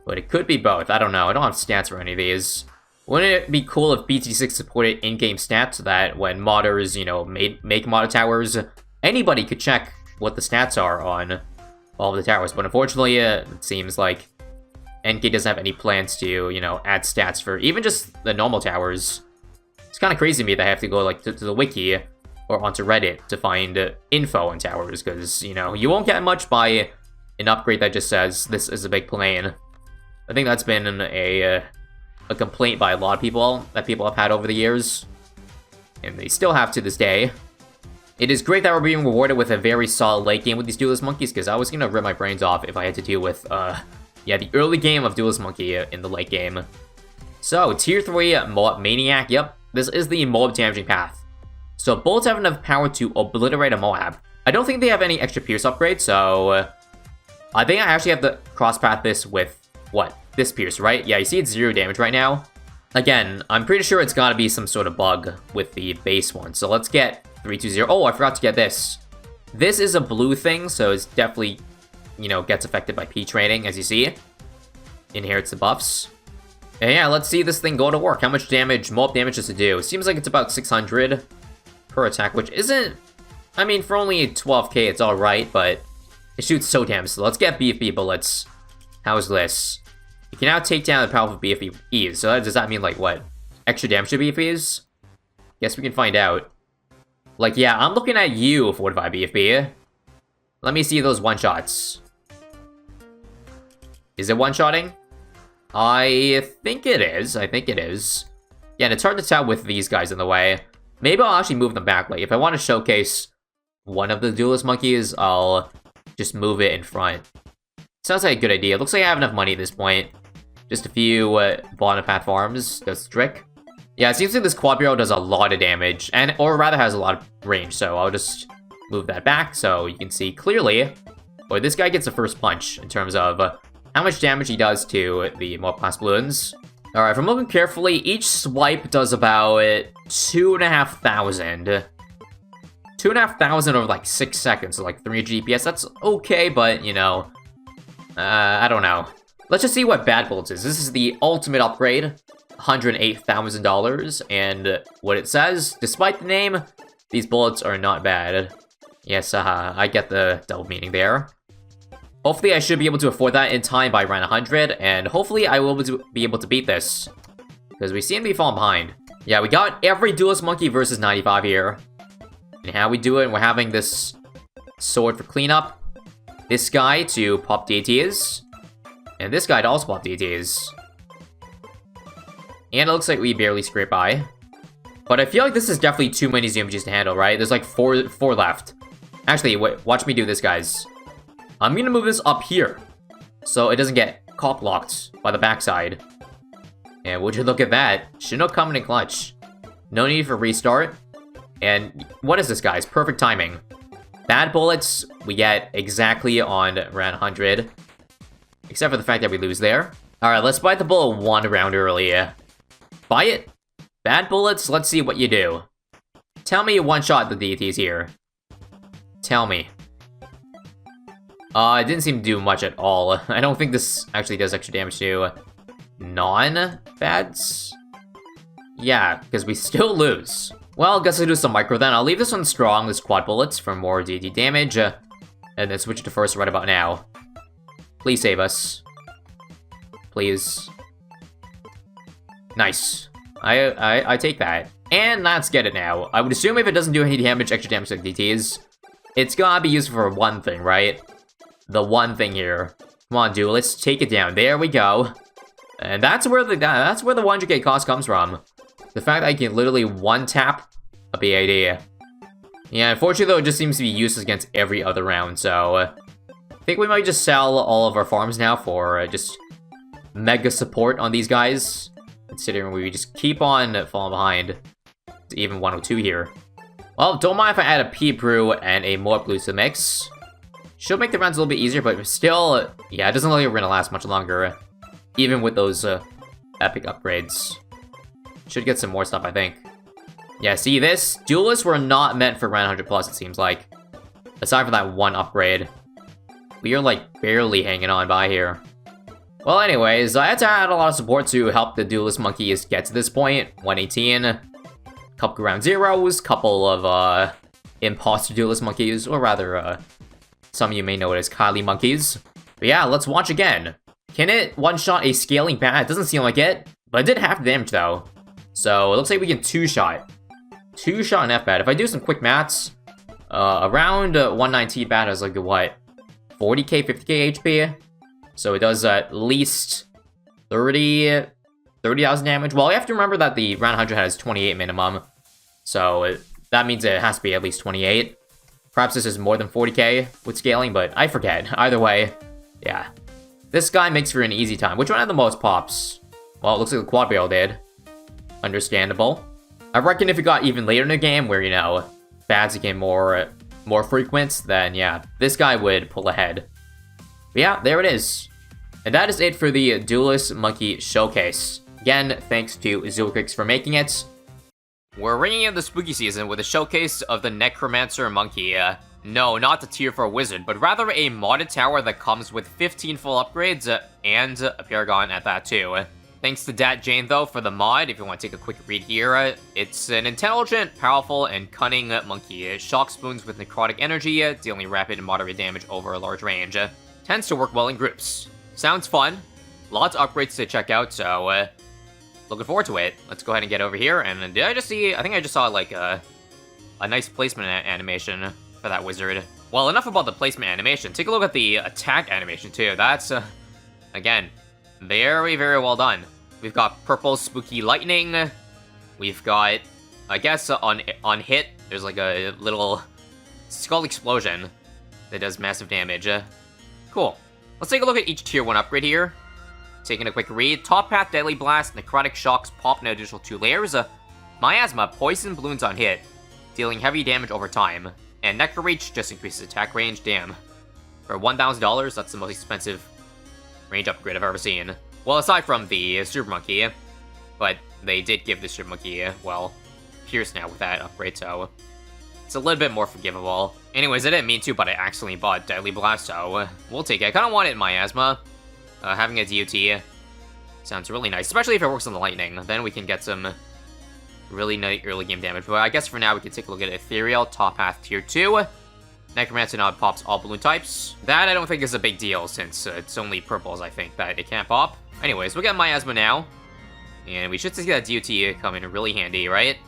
But it could be both. I don't know. I don't have stats for any of these. Wouldn't it be cool if BT6 supported in-game stats so that when modders, you know, make mod towers, anybody could check what the stats are on all of the towers? But unfortunately, it seems like NK doesn't have any plans to, you know, add stats for even just the normal towers. It's kind of crazy to me that I have to go, like, to the wiki or onto Reddit to find info on towers, because, you know, you won't get much by an upgrade that just says, this is a big plane. I think that's been a complaint by a lot of people that people have had over the years, and they still have to this day. It is great that we're being rewarded with a very solid late game with these Duelist Monkeys, because I was going to rip my brains off if I had to deal with, yeah, the early game of Duelist Monkey in the late game. So, Tier 3 Mob Maniac, yep. This is the mob damaging path. So bullets have enough power to obliterate a Moab. I don't think they have any extra pierce upgrades, so I think I actually have to cross path this with, what, this pierce, right? Yeah, you see it's 0 damage right now. Again, I'm pretty sure it's gotta be some sort of bug with the base one. So let's get 320. Oh, I forgot to get this. This is a blue thing, so it's definitely, you know, gets affected by P-training, as you see. Inherits the buffs. And yeah, let's see this thing go to work. How much damage, mob damage does it do? It seems like it's about 600 per attack, which isn't... I mean, for only 12k, it's alright, but it shoots so damn slow. Let's get BFB bullets. How's this? You can now take down the powerful BFBs. So does that mean, like, what? Extra damage to BFBs? Guess we can find out. Like, yeah, I'm looking at you, Fortified BFB. Let me see those one-shots. Is it one-shotting? I think it is. I think it is. Yeah, and it's hard to tell with these guys in the way. Maybe I'll actually move them back. Like, if I want to showcase one of the Duelist Monkeys, I'll just move it in front. Sounds like a good idea. Looks like I have enough money at this point. Just a few bottom path farms. Does the trick. Yeah, it seems like this quad barrel does a lot of damage, or rather has a lot of range, so I'll just move that back so you can see clearly. Boy, this guy gets the first punch in terms of how much damage he does to the mob class balloons. Alright, if I'm looking carefully, each swipe does about 2,500. 2,500 over like 6 seconds, so like 3 GPS. That's okay, but you know, I don't know. Let's just see what Bad Bullets is. This is the ultimate upgrade, $108,000, and what it says, despite the name, these bullets are not bad. Yes, I get the double meaning there. Hopefully I should be able to afford that in time by round 100, and hopefully I will be able to beat this, because we seem to be falling behind. Yeah, we got every Duelist Monkey versus 95 here. And how we do it, we're having this sword for cleanup, this guy to pop DTs, and this guy to also pop DTs. And it looks like we barely scrape by. But I feel like this is definitely too many ZMGs to handle, right? There's like four left. Actually, wait, watch me do this, guys. I'm gonna move this up here, so it doesn't get cock-blocked by the backside. And would you look at that? Chinook coming in clutch. No need for restart. And what is this, guys? Perfect timing. Bad bullets, we get exactly on round 100. Except for the fact that we lose there. Alright, let's bite the bullet one round early. Buy it. Bad bullets, let's see what you do. Tell me you one-shot the DTs here. Tell me. It didn't seem to do much at all. I don't think this actually does extra damage to non-bads. Yeah, because we still lose. Well, I guess I'll do some micro then. I'll leave this one strong, this quad bullets, for more DT damage. And then switch it to first right about now. Please save us. Please. Nice. I take that. And let's get it now. I would assume if it doesn't do any damage, extra damage like DTs, it's gonna be used for one thing, right? The one thing here. Come on, Duelist, take it down. There we go. And that's where the 100k cost comes from. The fact that I can literally one-tap a BAD. Yeah, unfortunately though, it just seems to be useless against every other round, so... I think we might just sell all of our farms now for just mega support on these guys. Considering we just keep on falling behind to even 102 here. Well, don't mind if I add a pea brew and a more blue to the mix. Should make the rounds a little bit easier, but still, yeah, it doesn't look like we're gonna last much longer. Even with those epic upgrades. Should get some more stuff, I think. Yeah, see this? Duelists were not meant for round 100 plus, it seems like. Aside from that one upgrade. We are, like, barely hanging on by here. Well, anyways, I had to add a lot of support to help the Duelist Monkeys get to this point. 118. Couple ground zeros. Couple of, imposter Duelist Monkeys. Or rather, some of you may know it as Kylie Monkeys. But yeah, let's watch again. Can it one-shot a scaling bat? It doesn't seem like it. But it did half the damage, though. So, it looks like we can two-shot. Two-shot an F-bat. If I do some quick maths, around 119 bat is like, what? 40k, 50k HP? So it does at least 30,000 damage. Well, you have to remember that the round 100 has 28 minimum. So that means it has to be at least 28. Perhaps this is more than 40k with scaling, but I forget. Either way, yeah. This guy makes for an easy time. Which one had the most pops? Well, it looks like the quad barrel did. Understandable. I reckon if it got even later in the game, where, you know, bads became more frequent, then yeah, this guy would pull ahead. But yeah, there it is. And that is it for the Duelist Monkey Showcase. Again, thanks to Zulkix for making it. We're ringing in the spooky season with a showcase of the Necromancer Monkey. No, not the tier 4 wizard, but rather a modded tower that comes with 15 full upgrades, and a Paragon at that too. Thanks to Dat Jane, though, for the mod. If you want to take a quick read here, it's an intelligent, powerful, and cunning monkey. It shocks spoons with necrotic energy, dealing rapid and moderate damage over a large range. Tends to work well in groups. Sounds fun. Lots of upgrades to check out, so looking forward to it. Let's go ahead and get over here. And did I just see? I think I just saw like a nice placement animation for that wizard. Well, enough about the placement animation. Take a look at the attack animation too. That's again very, very well done. We've got purple spooky lightning. We've got, I guess, on hit, there's like a little skull explosion that does massive damage. Cool. Let's take a look at each tier 1 upgrade here. Taking a quick read. Top Path, Deadly Blast, Necrotic Shocks pop an additional 2 layers. Miasma, Poison Balloons on hit, dealing heavy damage over time. And Necro Reach just increases attack range. Damn. For $1,000, that's the most expensive range upgrade I've ever seen. Well, aside from the Super Monkey. But they did give the Super Monkey, well, Pierce now with that upgrade, so it's a little bit more forgivable. Anyways, I didn't mean to, but I accidentally bought Deadly Blast, so we'll take it. I kind of want it in Miasma. Having a DOT sounds really nice, especially if it works on the Lightning. Then we can get some really nice early game damage. But I guess for now, we can take a look at Ethereal, Top Path Tier 2. Necromancer now pops all balloon types. That I don't think is a big deal, since it's only purples, I think, that it can't pop. Anyways, we'll get Miasma now. And we should see that DOT come in really handy, right?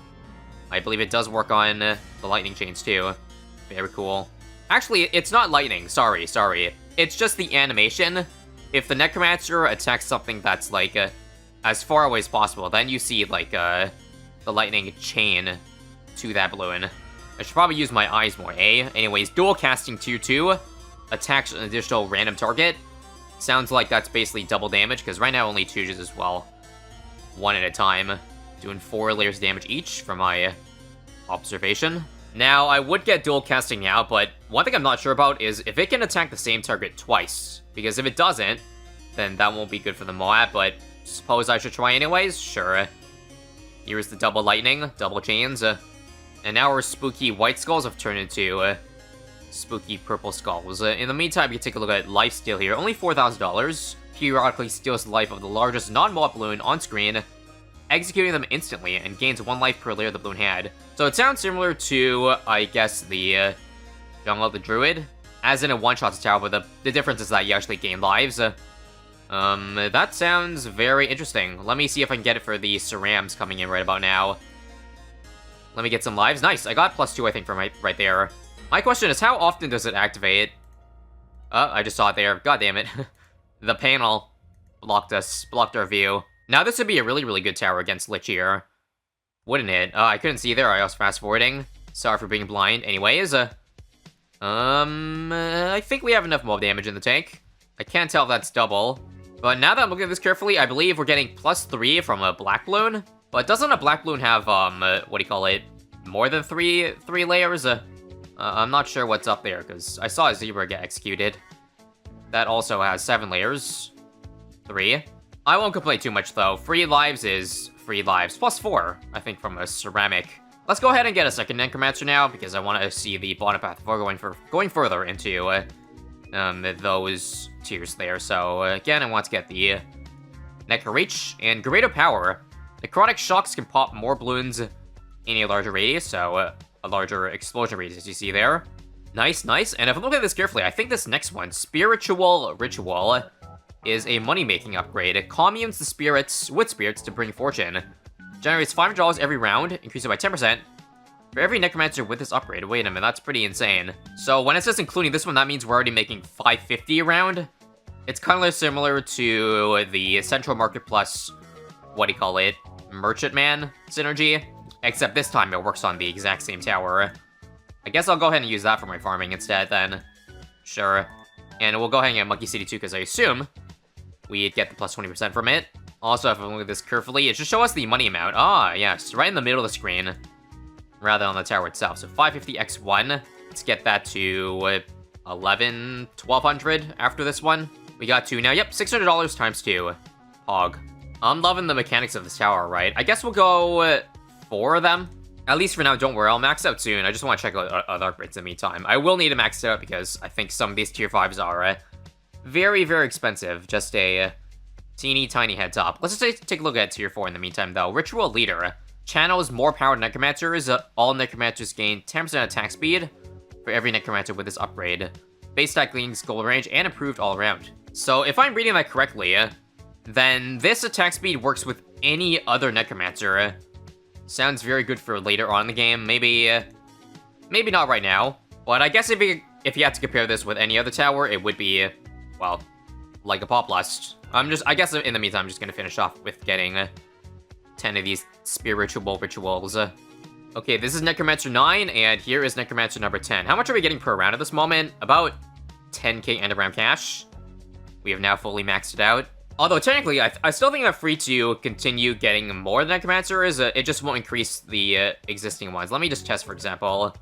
I believe it does work on the Lightning Chains, too. Very cool. Actually, it's not Lightning. Sorry. It's just the animation. If the Necromancer attacks something that's, like, as far away as possible, then you see, like, the Lightning Chain to that balloon. I should probably use my eyes more, eh? Anyways, Dual Casting Tier 2 attacks an additional random target. Sounds like that's basically double damage, because right now only 2 as well. 1 at a time. Doing 4 layers of damage each from my observation. Now, I would get Dual Casting now, but one thing I'm not sure about is if it can attack the same target twice. Because if it doesn't, then that won't be good for the Moab, but suppose I should try anyways? Sure. Here's the double lightning, double chains, and now our spooky white skulls have turned into spooky purple skulls. In the meantime, we can take a look at lifesteal here. Only $4,000. Periodically steals the life of the largest non-Moab balloon on screen, executing them instantly, and gains 1 life per layer the balloon had. So it sounds similar to, I guess, the Jungle of the Druid, as in a one-shot tower, but the difference is that you actually gain lives. That sounds very interesting. Let me see if I can get it for the Cerams coming in right about now. Let me get some lives. Nice, I got +2, I think, from right there. My question is, how often does it activate? I just saw it there. God damn it. The panel blocked our view. Now this would be a really, really good tower against Lich here. Wouldn't it? I couldn't see there. I was fast-forwarding. Sorry for being blind. Anyways, I think we have enough mob damage in the tank. I can't tell if that's double. But now that I'm looking at this carefully, I believe we're getting +3 from a black balloon. But doesn't a black balloon have, what do you call it? More than three layers? I'm not sure what's up there, because I saw a zebra get executed. That also has 7 layers. 3. I won't complain too much, though. Free lives is free lives. +4, I think, from a ceramic. Let's go ahead and get a second Necromancer now, because I want to see the bottom path before going further into those tiers there. So, again, I want to get the Necro Reach and Greater Power. Necrotic Shocks can pop more balloons in a larger radius, so a larger explosion radius, as you see there. Nice. And if I look at this carefully, I think this next one, Spiritual Ritual, is a money-making upgrade. It communes the spirits with spirits to bring fortune. Generates $500 every round, increasing by 10%. For every Necromancer with this upgrade. Wait a minute, that's pretty insane. So when it says including this one, that means we're already making $550 a round. It's kind of similar to the Central Market Plus, what do you call it, Merchantman synergy. Except this time it works on the exact same tower. I guess I'll go ahead and use that for my farming instead then. Sure. And we'll go ahead and get Monkey City too, because I assume we'd get the +20% from it. Also, if I look at this carefully, it should show us the money amount. Ah, yes, right in the middle of the screen, rather than on the tower itself. So 550x1, let's get that to 1200 after this one. We got 2 now. Yep, $600 times 2. Hog. I'm loving the mechanics of this tower, right? I guess we'll go 4 of them. At least for now, don't worry, I'll max out soon. I just want to check out other upgrades in the meantime. I will need to max it out because I think some of these tier 5s are very, very expensive. Just a teeny tiny head top. Let's just take a look at tier 4 in the meantime, though. Ritual Leader. Channels more powered Necromancers. All Necromancers gain 10% attack speed for every Necromancer with this upgrade. Base stack gains gold range and improved all around. So if I'm reading that correctly, then this attack speed works with any other Necromancer. Sounds very good for later on in the game. Maybe not right now. But I guess if you had to compare this with any other tower, it would be, well, like a Pop Lust. I guess in the meantime, I'm just gonna finish off with getting 10 of these spiritual rituals. Okay, this is Necromancer 9, and here is Necromancer number 10. How much are we getting per round at this moment? About 10k end of round cash. We have now fully maxed it out. Although, technically, I still think I'm free to continue getting more than Necromancer is. It just won't increase the existing ones. Let me just test, for example.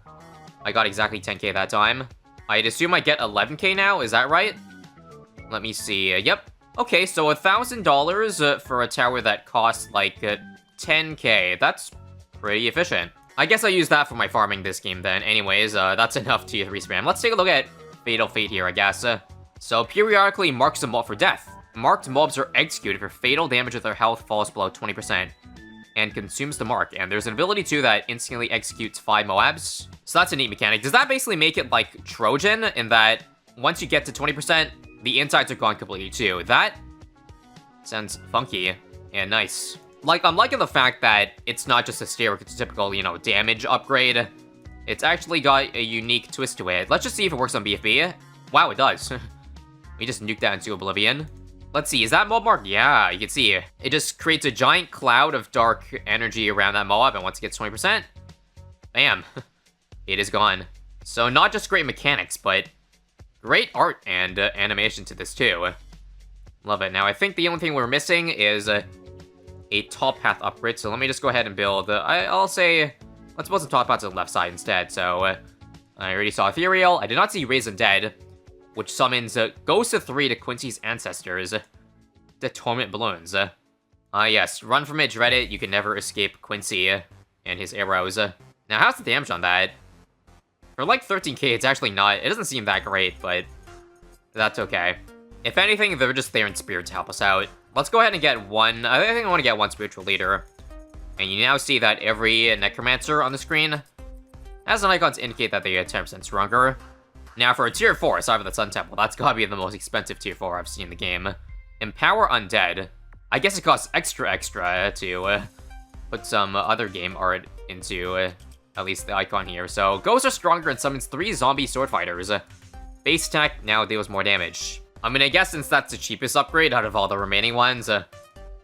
I got exactly 10k that time. I'd assume I get 11k now, is that right? Let me see. Yep. Okay, so $1,000 for a tower that costs like 10k. That's pretty efficient. I guess I'll use that for my farming this game then. Anyways, that's enough tier 3 spam. Let's take a look at Fatal Fate here, I guess. So periodically marks a mob for death. Marked mobs are executed for fatal damage if their health falls below 20% and consumes the mark. And there's an ability too that instantly executes 5 Moabs. So that's a neat mechanic. Does that basically make it like Trojan in that once you get to 20%, the insides are gone completely too? That sounds funky and nice. Like, I'm liking the fact that it's not just a stereotypical, you know, damage upgrade. It's actually got a unique twist to it. Let's just see if it works on BFB. Wow, it does. We just nuked that into oblivion. Let's see, is that mob mark? Yeah, you can see it just creates a giant cloud of dark energy around that mob, and once it gets 20%, bam, it is gone. So not just great mechanics, but great art and animation to this too. Love it. Now, I think the only thing we're missing is a top path upgrade, so let me just go ahead and build, I'll say, let's build some top paths to the left side instead. So, I already saw Ethereal. I did not see Raise Undead, which summons Ghost of 3 to Quincy's ancestors, the Torment Balloons. Yes, run from it, dread it, you can never escape Quincy and his arrows. Now, how's the damage on that? For like 13k, it's actually not, it doesn't seem that great, but that's okay. If anything, they're just there in spirit to help us out. Let's go ahead and get one, I think I want to get one Spiritual Leader. And you now see that every Necromancer on the screen has an icon to indicate that they are 10% stronger. Now, for a tier 4, aside from the Sun Temple, that's gotta be the most expensive tier 4 I've seen in the game. Empower Undead. I guess it costs extra to put some other game art into at least the icon here. So, Ghosts are stronger and summons 3 zombie sword fighters. Base attack now deals more damage. I mean, I guess since that's the cheapest upgrade out of all the remaining ones,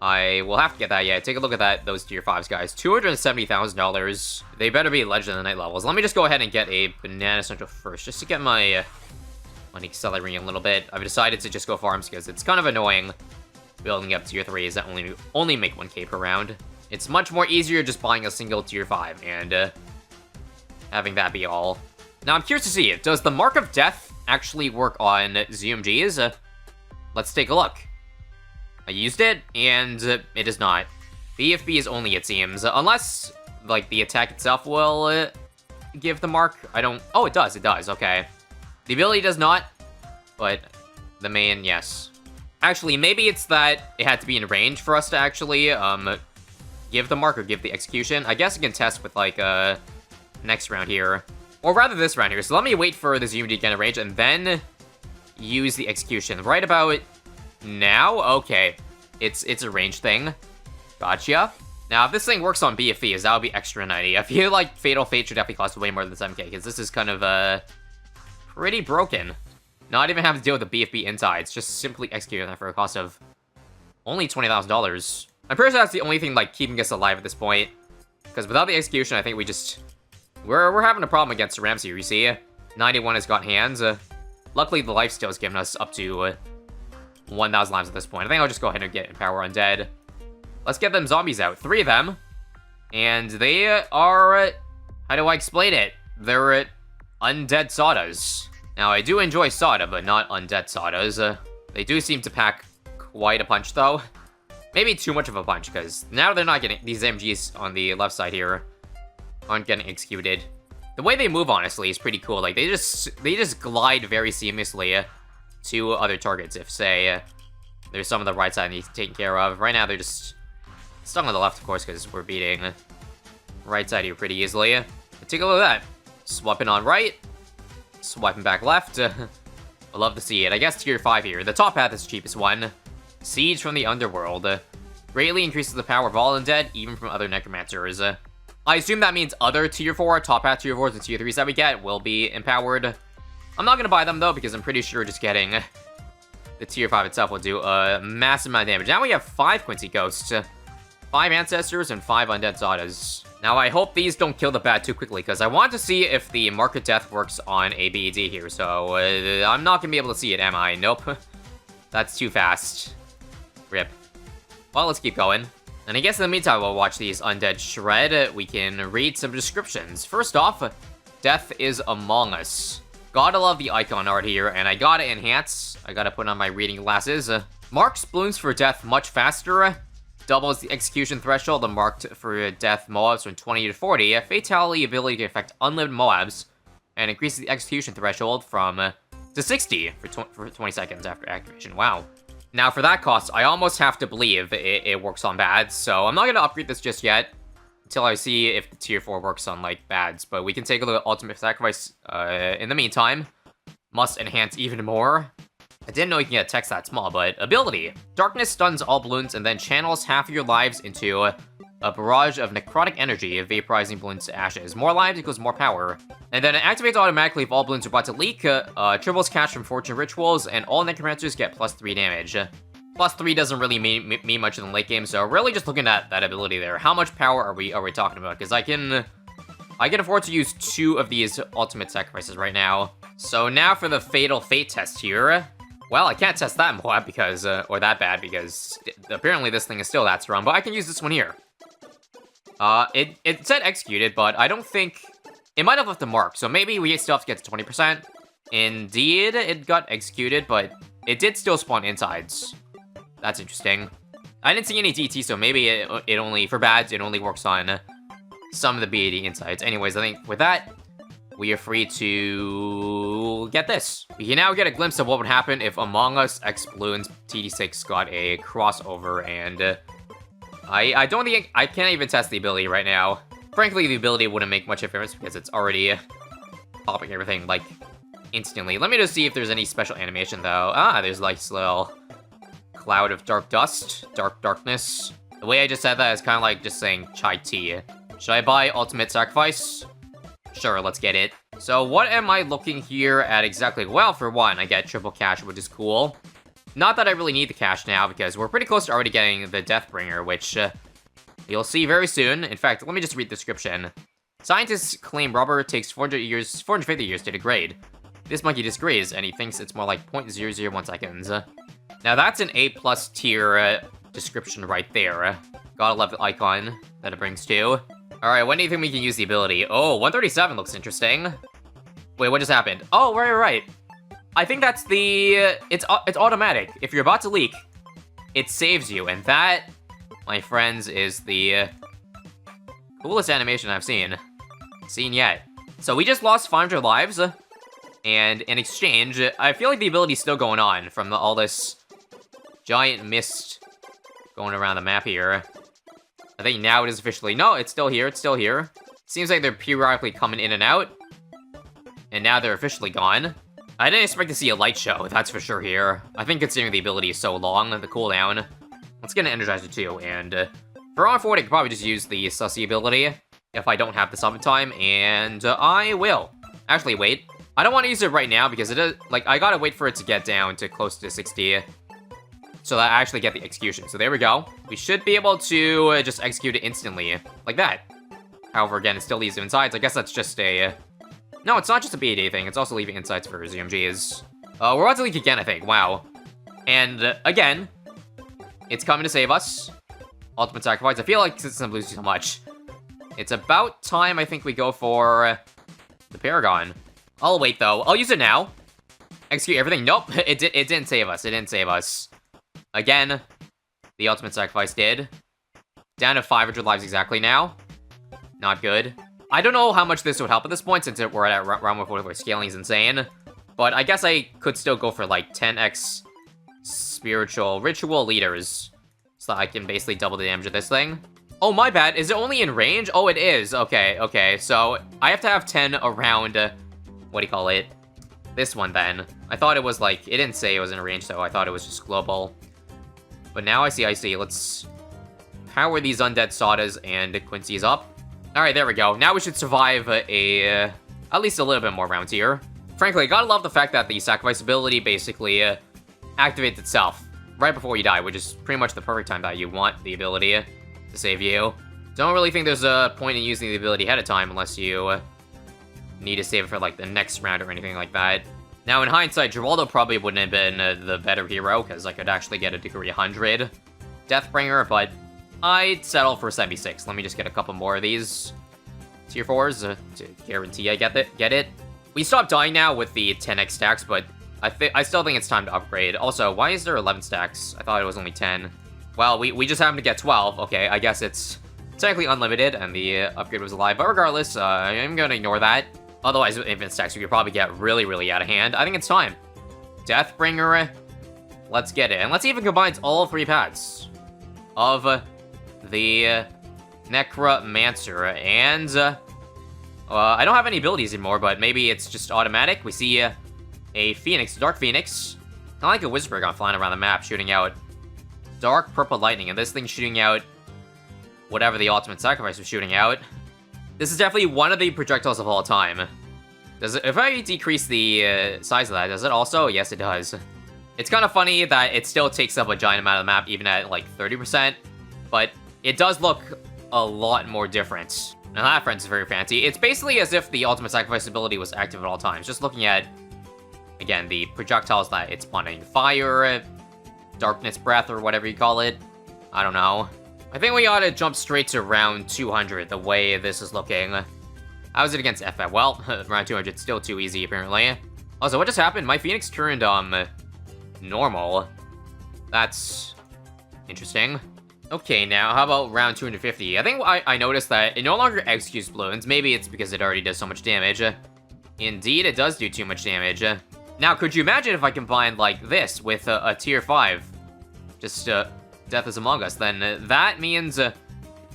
I will have to get that, yeah. Take a look at that, those tier 5s, guys. $270,000. They better be Legend of the Night levels. Let me just go ahead and get a Banana Central first, just to get my money accelerating a little bit. I've decided to just go farms, because it's kind of annoying building up tier 3s that only make 1k per round. It's much more easier just buying a single tier 5, and having that be all. Now, I'm curious to see, does the Mark of Death actually work on ZMGs? Let's take a look. I used it, and it does not. BFB is only, it seems. Unless, like, the attack itself will give the mark. I don't... Oh, it does, okay. The ability does not, but the main, yes. Actually, maybe it's that it had to be in range for us to actually give the mark or give the execution. I guess I can test with, like, next round here. Or rather this round here. So let me wait for the ZMG to get in range, and then use the execution. Right about... now? Okay. It's a range thing. Gotcha. Now, if this thing works on BFEs, that would be extra 90. I feel like Fatal Fate should definitely cost way more than 7k, because this is kind of, pretty broken. Not even having to deal with the BFB insides, just simply executing that for a cost of only $20,000. I'm pretty sure that's the only thing, like, keeping us alive at this point. Because without the execution, I think we just... We're having a problem against Ramsey, you see. 91 has got hands. Luckily, the lifesteal has given us up to 1,000 lives at this point. I think I'll just go ahead and get Empower Undead. Let's get them zombies out. 3 of them. And they are... how do I explain it? They're undead Sadas. Now, I do enjoy Sada, but not undead Sadas. They do seem to pack quite a punch, though. Maybe too much of a punch, because now they're not getting... These MGs on the left side here aren't getting executed. The way they move, honestly, is pretty cool. Like, they just glide very seamlessly to other targets. If, say, there's some on the right side that needs taken care of. Right now, they're just stuck on the left, of course, because we're beating right side here pretty easily. But take a look at that. Swiping on right. Swiping back left. I love to see it. I guess tier 5 here. The top path is the cheapest one. Siege from the Underworld. Greatly increases the power of all undead, even from other Necromancers. I assume that means other tier 4, top path tier 4s and tier 3s that we get will be empowered. I'm not going to buy them, though, because I'm pretty sure just getting the tier 5 itself will do a massive amount of damage. Now we have 5 Quincy Ghosts, 5 Ancestors, and 5 Undead Sadas. Now, I hope these don't kill the bat too quickly, because I want to see if the Mark of Death works on a BED here, so I'm not going to be able to see it, am I? Nope. That's too fast. Rip. Well, let's keep going. And I guess in the meantime, we'll watch these undead shred. We can read some descriptions. First off, death is among us. Gotta love the icon art here, and I gotta enhance. I gotta put on my reading glasses. Marks balloons for death much faster. Doubles the execution threshold marked for death Moabs from 20 to 40. A fatality ability to affect unlimited Moabs, and increases the execution threshold from to 60 for 20 seconds after activation. Wow. Now for that cost, I almost have to believe it works on bads, so I'm not gonna upgrade this just yet until I see if the tier 4 works on like bads. But we can take a look at Ultimate Sacrifice in the meantime. Must enhance even more. I didn't know you can get text that small, but ability. Darkness stuns all balloons and then channels half of your lives into a barrage of necrotic energy, vaporizing balloons to ashes. More lives equals more power. And then it activates automatically if all balloons are about to leak. Triples cash from Fortune Rituals, and all Necromancers get +3 damage. +3 doesn't really mean much in the late game, so really just looking at that ability there. How much power are we talking about? Because I can afford to use 2 of these Ultimate Sacrifices right now. So now for the Fatal Fate test here. Well, I can't test that Moab because, or that bad, because apparently this thing is still that strong, but I can use this one here. It said executed, but I don't think... It might have left a mark, so maybe we still have to get to 20%. Indeed, it got executed, but it did still spawn insides. That's interesting. I didn't see any DT, so maybe it only, for bads, it only works on some of the BAD insides. Anyways, I think with that, we are free to get this. We can now get a glimpse of what would happen if Among Us X Bloons BTD6 got a crossover, and I don't think I can't even test the ability right now. Frankly, the ability wouldn't make much difference because it's already popping everything like instantly. Let me just see if there's any special animation though. Ah, there's like this little cloud of dark dust, darkness. The way I just said that is kind of like just saying chai tea. Should I buy Ultimate Sacrifice? Sure, let's get it. So what am I looking here at exactly? Well, for one, I get triple cash, which is cool. Not that I really need the cash now, because we're pretty close to already getting the Deathbringer, which you'll see very soon. In fact, let me just read the description. Scientists claim rubber takes 450 years to degrade. This monkey disagrees, and he thinks it's more like 0.001 seconds. Now that's an A+ tier description right there. Gotta love the icon that it brings too. Alright, when do you think we can use the ability? Oh, 137 looks interesting. Wait, what just happened? Oh, right. I think that's the... It's automatic. If you're about to leak, it saves you. And that, my friends, is the coolest animation I've seen yet. So we just lost 500 lives. And in exchange, I feel like the ability's still going on from all this giant mist going around the map here. I think now it is officially... No, it's still here. Seems like they're periodically coming in and out. And now they're officially gone. I didn't expect to see a light show, that's for sure here. I think considering the ability is so long, the cooldown. Let's get an Energizer too, and for on forward, I could probably just use the Sussy ability if I don't have the summon time, and I will. Actually, wait. I don't want to use it right now because it is... Like, I gotta wait for it to get down to close to 60. So that I actually get the execution. So there we go. We should be able to just execute it instantly, like that. However, again, it still leaves insides. I guess that's just a... No, it's not just a BAD thing. It's also leaving insides for ZMGs. We're about to leak again, I think. Wow. And again, it's coming to save us. Ultimate Sacrifice. I feel like since I'm losing so much, it's about time I think we go for the Paragon. I'll wait, though. I'll use it now. Execute everything. Nope, it didn't save us. It didn't save us. Again, the Ultimate Sacrifice did. Down to 500 lives exactly now. Not good. I don't know how much this would help at this point, since we're at round 1 where scaling is insane. But I guess I could still go for, like, 10x Spiritual Ritual Leaders. So that I can basically double the damage of this thing. Oh, my bad. Is it only in range? Oh, it is. Okay. So, I have to have 10 around, what do you call it? This one, then. I thought it was, like, it didn't say it was in range, so I thought it was just global. But now I see. Let's power these Undead Sodas and Quincy's up. Alright, there we go. Now we should survive at least a little bit more rounds here. Frankly, I gotta love the fact that the Sacrifice ability basically activates itself right before you die, which is pretty much the perfect time that you want the ability to save you. Don't really think there's a point in using the ability ahead of time unless you need to save it for, like, the next round or anything like that. Now, in hindsight, Geraldo probably wouldn't have been the better hero, because I could actually get a degree 100 Deathbringer, but I'd settle for 76. Let me just get a couple more of these tier 4s to guarantee I get it. We stopped dying now with the 10x stacks, but I still think it's time to upgrade. Also, why is there 11 stacks? I thought it was only 10. Well, we just happened to get 12. Okay, I guess it's technically unlimited, and the upgrade was alive. But regardless, I'm going to ignore that. Otherwise, with infinite stacks, we could probably get really, really out of hand. I think it's time. Deathbringer, let's get it. And let's see if it combines all 3 paths of the Necromancer. And I don't have any abilities anymore, but maybe it's just automatic. We see a Phoenix, Dark Phoenix. Kind of like a Whisper Gun flying around the map, shooting out dark purple lightning. And this thing's shooting out whatever the ultimate sacrifice was shooting out. This is definitely one of the projectiles of all time. Does it, if I decrease the size of that, does it also? Yes, it does. It's kind of funny that it still takes up a giant amount of the map, even at like 30%, but it does look a lot more different. Now that, friends, is very fancy. It's basically as if the ultimate sacrifice ability was active at all times. Just looking at, again, the projectiles that it's spawning. Fire, darkness breath, or whatever you call it. I don't know. I think we ought to jump straight to round 200, the way this is looking. How is it against FF? Well, round 200 is still too easy, apparently. Also, what just happened? My Phoenix turned, normal. That's interesting. Okay, now, how about round 250? I think I noticed that it no longer executes balloons. Maybe it's because it already does so much damage. Indeed, it does do too much damage. Now, could you imagine if I combined, like, this with a tier 5? Just, Death is Among Us, then that means with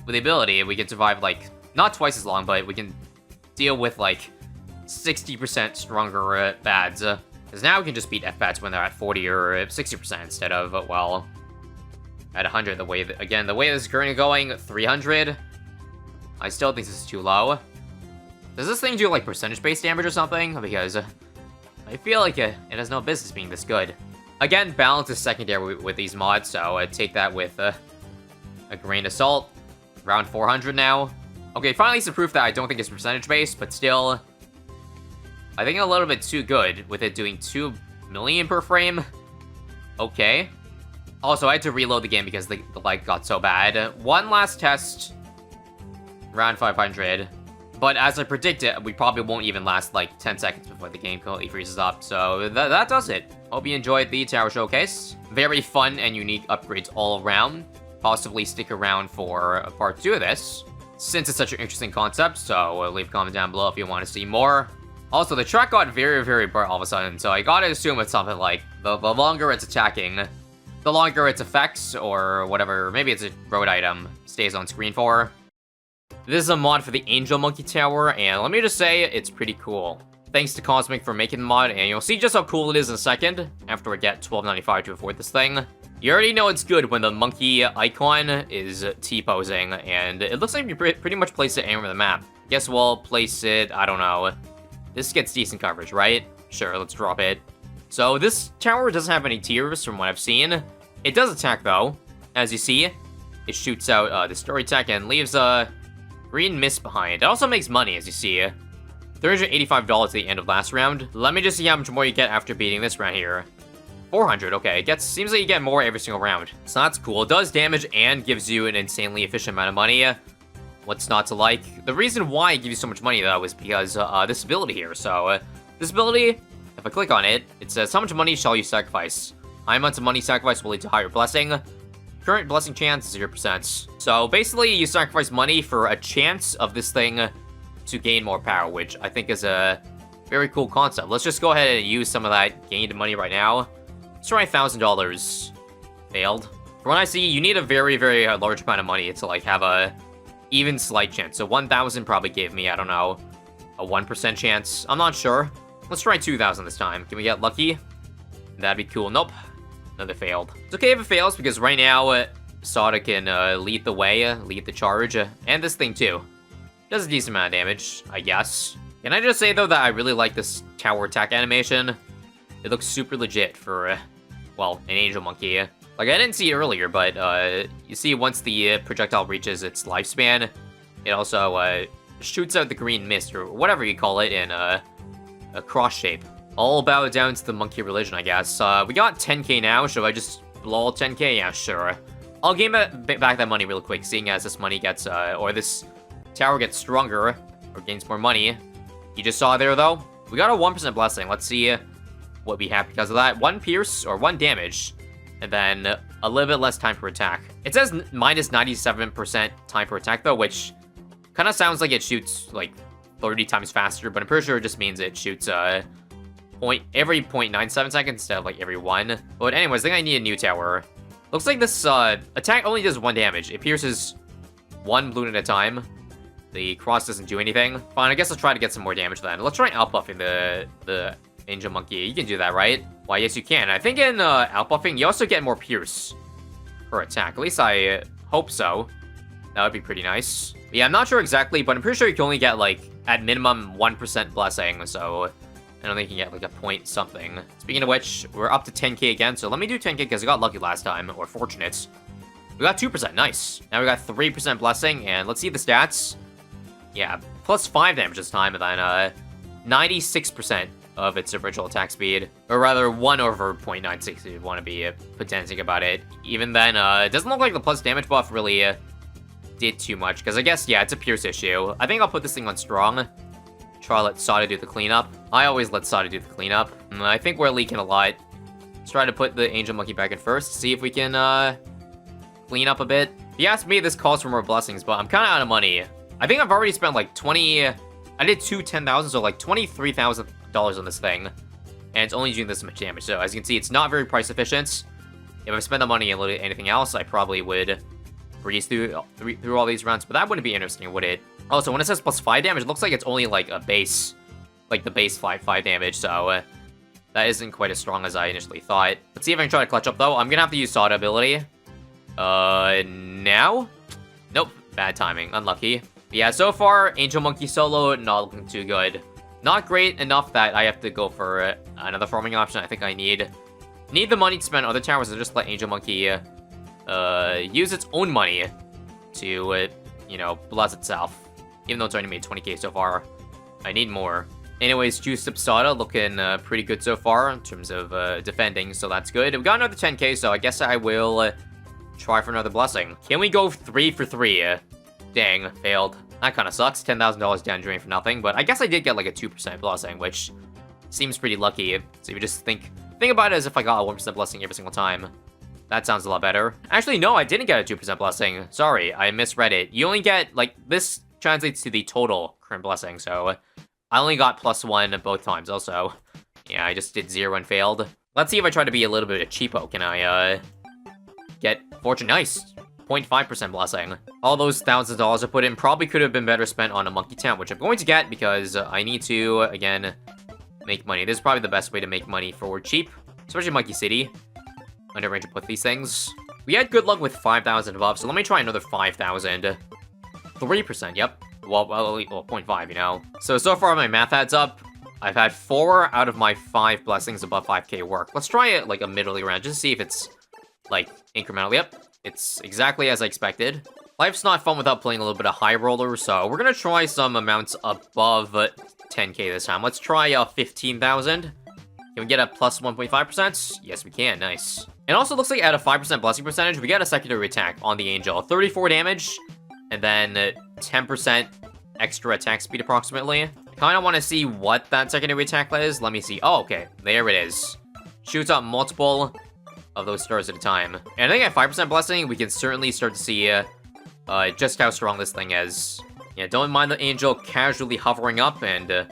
the ability we can survive like not twice as long, but we can deal with like 60% stronger bads. Because now we can just beat F-Bats when they're at 40 or 60% instead of, well, at 100. The way this is currently going, 300. I still think this is too low. Does this thing do like percentage-based damage or something? Because I feel like it has no business being this good. Again, balance is secondary with these mods, so I take that with a grain of salt. Round 400 now. Okay, finally some proof that I don't think it's percentage-based, but still, I think a little bit too good with it doing 2 million per frame. Okay. Also, I had to reload the game because the lag got so bad. One last test. Round 500. But as I predicted, we probably won't even last like 10 seconds before the game completely freezes up. So that does it. Hope you enjoyed the Tower Showcase. Very fun and unique upgrades all around. Possibly stick around for part 2 of this, since it's such an interesting concept. So leave a comment down below if you want to see more. Also, the track got very, very bright all of a sudden. So I gotta assume it's something like the longer it's attacking, the longer its effects or whatever, maybe it's a road item, stays on screen for. This is a mod for the Angel Monkey Tower, and let me just say, it's pretty cool. Thanks to Cosmic for making the mod, and you'll see just how cool it is in a second, after I get $12.95 to afford this thing. You already know it's good when the monkey icon is T-posing, and it looks like you pretty much place it anywhere on the map. Guess we'll place it, I don't know. This gets decent coverage, right? Sure, let's drop it. So this tower doesn't have any tiers from what I've seen. It does attack, though. As you see, it shoots out the story tech and leaves a green mist behind. It also makes money, as you see. $385 at the end of last round. Let me just see how much more you get after beating this round here. 400, okay. Seems like you get more every single round. So that's cool. It does damage and gives you an insanely efficient amount of money. What's not to like? The reason why it gives you so much money, though, is because this ability here. So this ability, if I click on it, it says, how much money shall you sacrifice? High amounts of money sacrifice will lead to higher blessing. Current blessing chance, 0%. So basically, you sacrifice money for a chance of this thing to gain more power, which I think is a very cool concept. Let's just go ahead and use some of that gained money right now. Let's try $1,000. Failed. From what I see, you need a very, very large amount of money to like have a even slight chance. So 1,000 probably gave me, I don't know, a 1% chance. I'm not sure. Let's try 2,000 this time. Can we get lucky? That'd be cool. Nope. Another failed. It's okay if it fails, because right now, Sada can lead the way, lead the charge, and this thing too. Does a decent amount of damage, I guess. Can I just say, though, that I really like this tower attack animation? It looks super legit for, well, an angel monkey. Like, I didn't see it earlier, but you see once the projectile reaches its lifespan, it also shoots out the green mist, or whatever you call it, in a cross shape. All bow down to the monkey religion, I guess. We got 10k now. Should I just blow all 10k? Yeah, sure. I'll gain back that money real quick, seeing as this money gets, or this tower gets stronger, or gains more money. You just saw there, though. We got a 1% blessing. Let's see what we have because of that. 1 pierce, or 1 damage, and then a little bit less time per attack. It says minus 97% time per attack, though, which kind of sounds like it shoots, like, 30 times faster, but I'm pretty sure it just means it shoots, every 0.97 seconds instead of, like, every 1. But anyways, I think I need a new tower. Looks like this, attack only does 1 damage. It pierces 1 balloon at a time. The cross doesn't do anything. Fine, I guess I'll try to get some more damage then. Let's try outbuffing the Angel Monkey. You can do that, right? Why, yes, you can. I think in outbuffing, you also get more pierce per attack. At least I hope so. That would be pretty nice. But yeah, I'm not sure exactly, but I'm pretty sure you can only get, like, at minimum 1% blessing, so I don't think you can get, like, a point something. Speaking of which, we're up to 10k again, so let me do 10k because I got lucky last time, or fortunate. We got 2%, nice. Now we got 3% blessing, and let's see the stats. Yeah, plus 5 damage this time, and then 96% of its original attack speed. Or rather, 1 over 0.96 if you want to be pedantic about it. Even then, it doesn't look like the plus damage buff really did too much, because I guess, yeah, it's a pierce issue. I think I'll put this thing on strong. Try to let Sada do the cleanup. I always let Sada do the cleanup. I think we're leaking a lot. Let's try to put the Angel Monkey back in first, see if we can clean up a bit. If you ask me, this calls for more blessings, but I'm kind of out of money. I think I've already spent like 20... I did 10,000, so like $23,000 on this thing. And it's only doing this much damage, so as you can see, it's not very price efficient. If I spent the money on anything else, I probably would breeze through all these rounds, but that wouldn't be interesting, would it? Also, when it says plus 5 damage, it looks like it's only like a base, like the base 5 damage, so that isn't quite as strong as I initially thought. Let's see if I can try to clutch up, though. I'm gonna have to use Sada ability. Now? Nope, bad timing, unlucky. But yeah, so far, Angel Monkey solo, not looking too good. Not great enough that I have to go for another farming option. I think I need the money to spend on other towers, and just let Angel Monkey use its own money to, you know, bless itself. Even though it's only made 20k so far. I need more. Anyways, Juice Up Sada looking pretty good so far in terms of defending, so that's good. We got another 10k, so I guess I will try for another blessing. Can we go 3 for 3? Dang, failed. That kind of sucks. $10,000 down drain for nothing, but I guess I did get like a 2% blessing, which seems pretty lucky. So if you just think about it as if I got a 1% blessing every single time. That sounds a lot better. Actually, no, I didn't get a 2% blessing. Sorry, I misread it. You only get, like, this translates to the total current blessing, so I only got +1 both times also. Yeah, I just did 0 and failed. Let's see if I try to be a little bit of a cheapo. Can I, get fortune? Nice. 0.5% blessing. All those $1,000 I put in probably could have been better spent on a monkey town, which I'm going to get because I need to, again, make money. This is probably the best way to make money for cheap, especially Monkey City. I never range to put these things. We had good luck with 5,000 above, so let me try another 5,000. 3%, yep. Well, 0.5, you know. So far my math adds up. I've had 4 out of my 5 blessings above 5k work. Let's try it like a middle round, just to see if it's, like, incremental. Yep, it's exactly as I expected. Life's not fun without playing a little bit of high roller, so we're gonna try some amounts above 10k this time. Let's try 15,000. Can we get a plus 1.5%? Yes, we can. Nice. It also looks like at a 5% blessing percentage, we get a secondary attack on the Angel. 34 damage, and then 10% extra attack speed approximately. I kind of want to see what that secondary attack is. Let me see. Oh, okay. There it is. Shoots out multiple of those stars at a time. And I think at 5% blessing, we can certainly start to see just how strong this thing is. Yeah, don't mind the Angel casually hovering up and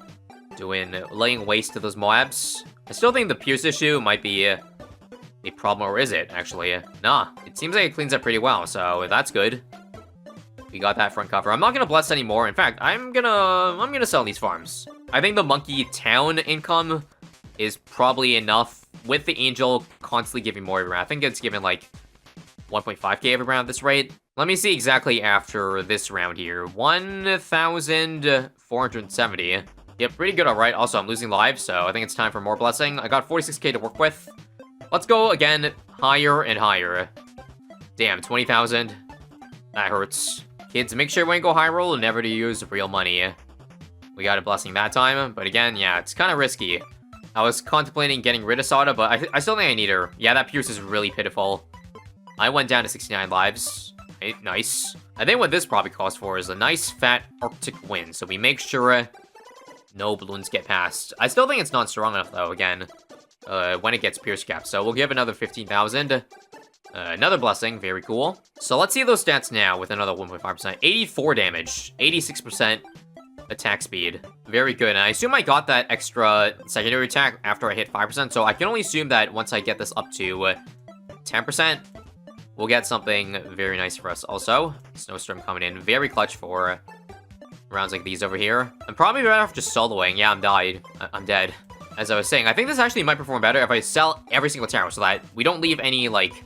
laying waste to those Moabs. I still think the Pierce issue might be a problem, or is it, actually? Nah, it seems like it cleans up pretty well, so that's good. We got that front cover. I'm not gonna bless anymore. In fact, I'm gonna sell these farms. I think the Monkey Town income is probably enough with the Angel constantly giving more every round. I think it's given like 1.5k every round at this rate. Let me see exactly after this round here. 1,470. Yep, pretty good, alright. Also, I'm losing lives, so I think it's time for more blessing. I got 46k to work with. Let's go again, higher and higher. Damn, 20,000. That hurts. Kids, make sure when you go high roll, never to use real money. We got a blessing that time, but again, yeah, it's kind of risky. I was contemplating getting rid of Sada, but I still think I need her. Yeah, that Pierce is really pitiful. I went down to 69 lives. Nice. I think what this probably calls for is a nice fat Arctic wind, so we make sure no balloons get past. I still think it's not strong enough, though, again, when it gets Pierce cap. So we'll give another 15,000. Another blessing, very cool. So let's see those stats now with another 1.5%. 84 damage, 86% attack speed. Very good, and I assume I got that extra secondary attack after I hit 5%, so I can only assume that once I get this up to 10%, we'll get something very nice for us. Also, Snowstorm coming in, very clutch for rounds like these over here. I'm probably better off just soloing. Yeah, I'm dead. As I was saying, I think this actually might perform better if I sell every single tower so that we don't leave any, like,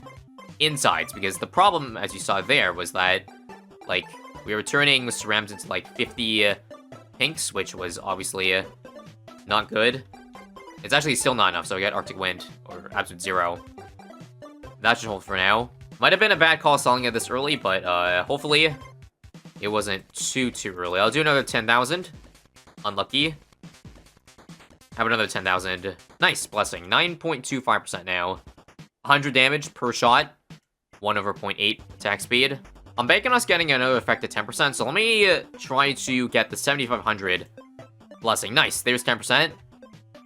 insides, because the problem, as you saw there, was that, like, we were turning cerams into, like, 50 pinks, which was obviously not good. It's actually still not enough, so I get Arctic Wind, or Absolute Zero. That should hold for now. Might have been a bad call selling it this early, but hopefully it wasn't too early. I'll do another 10,000. Unlucky. Have another 10,000. Nice, blessing. 9.25% now. 100 damage per shot. 1/0.8 attack speed. I'm banking us getting another effect at 10%, so let me try to get the 7,500 blessing. Nice, there's 10%.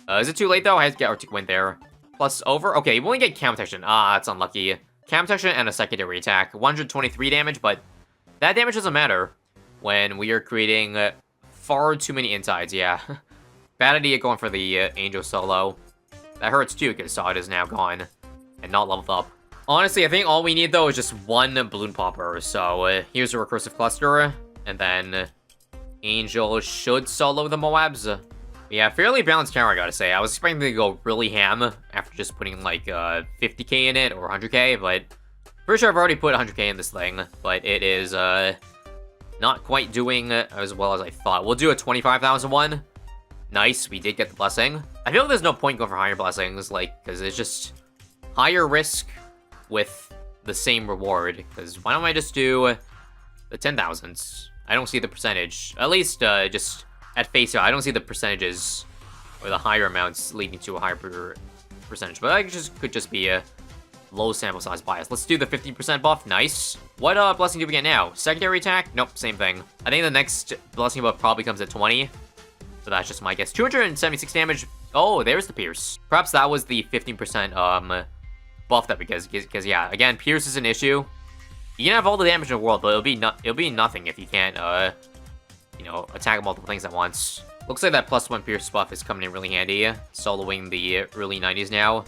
Is it too late, though? I have to get Arctic Wind there. Plus over. Okay, you only get cam protection. Ah, that's unlucky. Cam protection and a secondary attack. 123 damage, but that damage doesn't matter when we are creating far too many insides, yeah. Bad idea going for the Angel solo. That hurts too, because Sod is now gone and not leveled up. Honestly, I think all we need, though, is just one Balloon Popper. So, here's a Recursive Cluster, and then Angel should solo the Moabs. Yeah, fairly balanced tower, I gotta say. I was expecting to go really ham after just putting, like, 50k in it, or 100k, but pretty sure I've already put 100k in this thing, but it is, not quite doing as well as I thought. We'll do a 25,000 one. Nice, we did get the blessing. I feel like there's no point going for higher blessings, like, because it's just higher risk with the same reward, because why don't I just do the 10,000s? I don't see the percentage. At least, just at face value, I don't see the percentages or the higher amounts leading to a higher percentage, but that could just be a low sample size bias. Let's do the 15% buff. Nice. What blessing do we get now? Secondary attack? Nope, same thing. I think the next blessing buff probably comes at 20. So that's just my guess. 276 damage. Oh, there's the Pierce. Perhaps that was the 15% buff that because yeah, again, Pierce is an issue. You can have all the damage in the world, but it'll be nothing if you can't you know, attack multiple things at once. Looks like that +1 Pierce buff is coming in really handy. Soloing the early 90s now.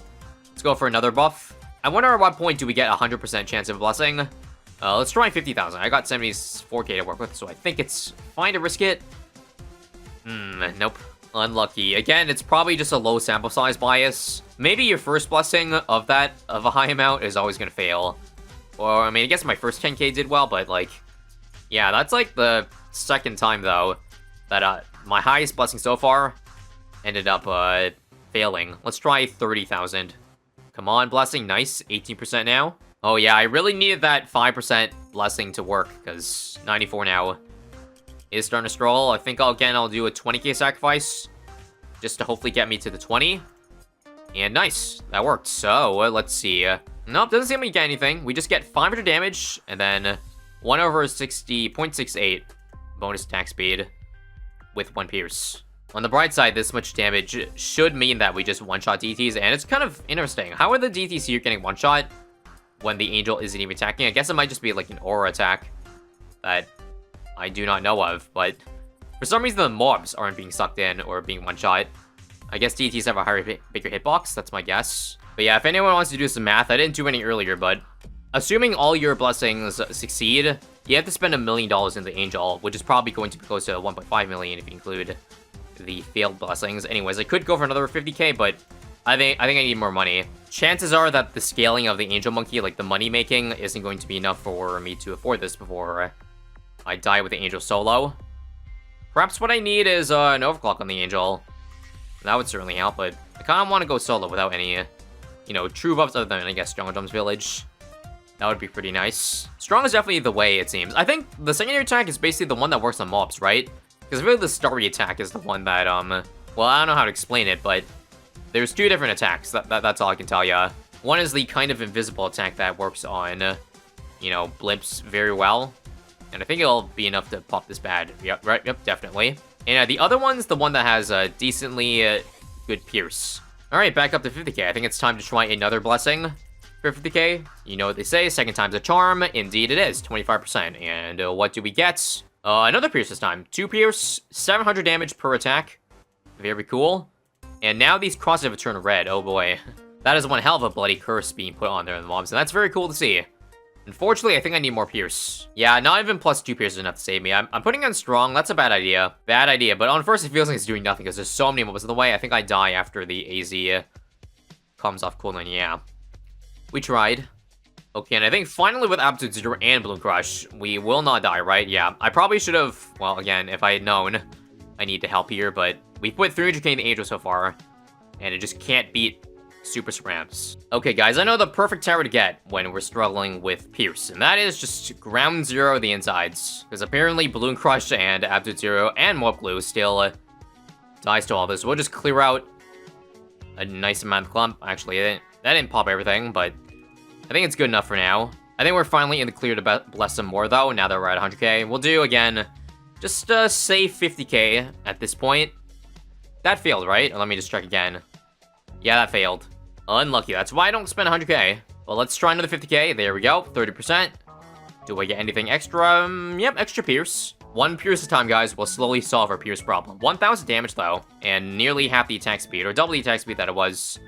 Let's go for another buff. I wonder at what point do we get 100% chance of blessing. Let's try 50,000. I got 74k to work with, so I think it's fine to risk it. Nope. Unlucky. Again, it's probably just a low sample size bias. Maybe your first blessing of a high amount is always gonna fail. Or, I mean, I guess my first 10k did well, but, like, yeah, that's, like, the second time, though, that, my highest blessing so far ended up, failing. Let's try 30,000. Come on, blessing. Nice. 18% now. Oh, yeah, I really needed that 5% blessing to work, because 94 now is starting to stroll. I think, I'll do a 20k sacrifice, just to hopefully get me to the 20. And nice. That worked. So, let's see. Nope, doesn't seem like we get anything. We just get 500 damage, and then 1/60.68 bonus attack speed with 1 Pierce. On the bright side, this much damage should mean that we just one-shot DTs, and it's kind of interesting. How are the DTs here getting one-shot when the Angel isn't even attacking? I guess it might just be like an aura attack that I do not know of, but for some reason the mobs aren't being sucked in or being one-shot. I guess DTs have a bigger hitbox, that's my guess. But yeah, if anyone wants to do some math, I didn't do any earlier, but assuming all your blessings succeed, you have to spend $1 million in the Angel, which is probably going to be close to 1.5 million if you include the failed blessings. Anyways, I could go for another 50k, but I think I need more money. Chances are that the scaling of the Angel Monkey, like the money making, isn't going to be enough for me to afford this before I die with the Angel solo. Perhaps what I need is an overclock on the Angel. That would certainly help, but I kind of want to go solo without any, you know, true buffs other than, I guess, Jungle Drum's Village. That would be pretty nice. Strong is definitely the way, it seems. I think the secondary attack is basically the one that works on mobs, right? Because really the starry attack is the one that, well, I don't know how to explain it, but There's two different attacks. That's all I can tell ya. One is the kind of invisible attack that works on, you know, blimps very well. And I think it'll be enough to pop this bad. Yep, right, yep, definitely. And the other one's the one that has a decently good pierce. Alright, back up to 50k. I think it's time to try another blessing for 50k. You know what they say, second time's a charm. Indeed it is, 25%. And what do we get? Another pierce this time. 2 pierce, 700 damage per attack. Very cool. And now these crosses have turned red. Oh boy. That is one hell of a bloody curse being put on there in the mobs, and that's very cool to see. Unfortunately, I think I need more pierce. Yeah, not even plus 2 pierce is enough to save me. I'm putting on strong. That's a bad idea. Bad idea, but on first it feels like it's doing nothing because there's so many mobs in the way. I think I die after the AZ comes off cooldown. Yeah. We tried. Okay, and I think finally with Absolute Zero and Balloon Crush, we will not die, right? Yeah, I probably should have, well, again, if I had known I need to help here, but we put 300k in the Angel so far, and it just can't beat Super Spramps. Okay, guys, I know the perfect tower to get when we're struggling with Pierce, and that is just ground zero the insides. Because apparently Balloon Crush and Absolute Zero and Mob Glue still dies to all this. We'll just clear out a nice amount of clump. Actually, that didn't pop everything, but I think it's good enough for now. I think we're finally in the clear to bless some more, though, now that we're at 100k. We'll do, again, just save 50k at this point. That failed, right? Let me just check again. Yeah, that failed. Unlucky. That's why I don't spend 100k. Well, let's try another 50k. There we go. 30%. Do I get anything extra? Yep, extra pierce. 1 pierce at a time, guys. We'll slowly solve our pierce problem. 1,000 damage, though, and nearly half the attack speed, or double the attack speed that it was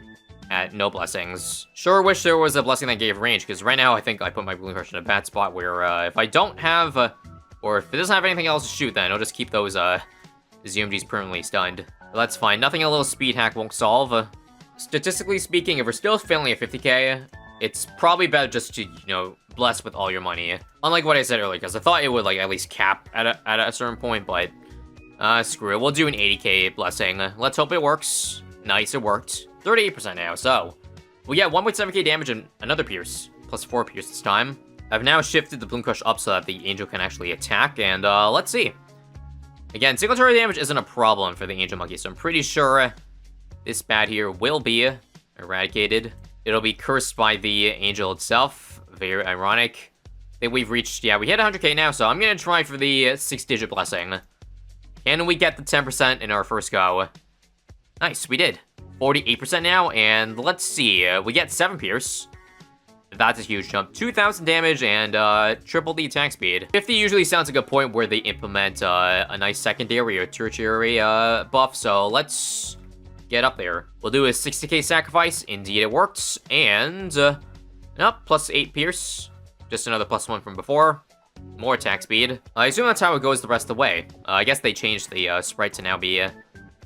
at no blessings. Sure wish there was a blessing that gave range, because right now I think I put my Balloon Crush in a bad spot where if I don't have, or if it doesn't have anything else to shoot, then I'll just keep those ZMGs permanently stunned. But that's fine. Nothing a little speed hack won't solve. Statistically speaking, if we're still failing at 50k, it's probably better just to, you know, bless with all your money. Unlike what I said earlier, because I thought it would, like, at least cap at a certain point, but screw it. We'll do an 80k blessing. Let's hope it works. Nice, it worked. 38% now, so we get 1.7k damage and another pierce, plus 4 pierce this time. I've now shifted the Balloon Crush up so that the Angel can actually attack, and let's see. Again, single turret damage isn't a problem for the Angel Monkey, so I'm pretty sure this bad here will be eradicated. It'll be cursed by the Angel itself. Very ironic. I think we've reached, yeah, we hit 100k now, so I'm gonna try for the 6-digit blessing. Can we get the 10% in our first go? Nice, we did. 48% now, and let's see. We get 7 pierce. That's a huge jump. 2,000 damage and triple the attack speed. 50 usually sounds like a point where they implement a nice secondary or tertiary buff, so let's get up there. We'll do a 60k sacrifice. Indeed, it works. And, nope, plus 8 pierce. Just another plus 1 from before. More attack speed. I assume that's how it goes the rest of the way. I guess they changed the sprite to now be a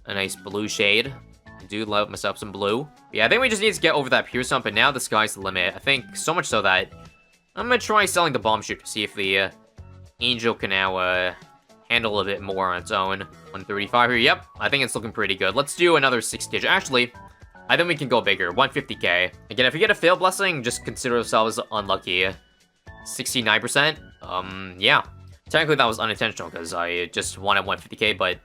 nice blue shade. I do love myself some blue. Yeah, I think we just need to get over that pierce hump, and now the sky's the limit. I think so much so that I'm gonna try selling the bomb shoot to see if the Angel can now handle a bit more on its own. 135 here, yep. I think it's looking pretty good. Let's do another 6-digit. Actually, I think we can go bigger. 150k. Again, if we get a fail blessing, just consider ourselves unlucky. 69%. Yeah. Technically, that was unintentional, because I just wanted 150k, but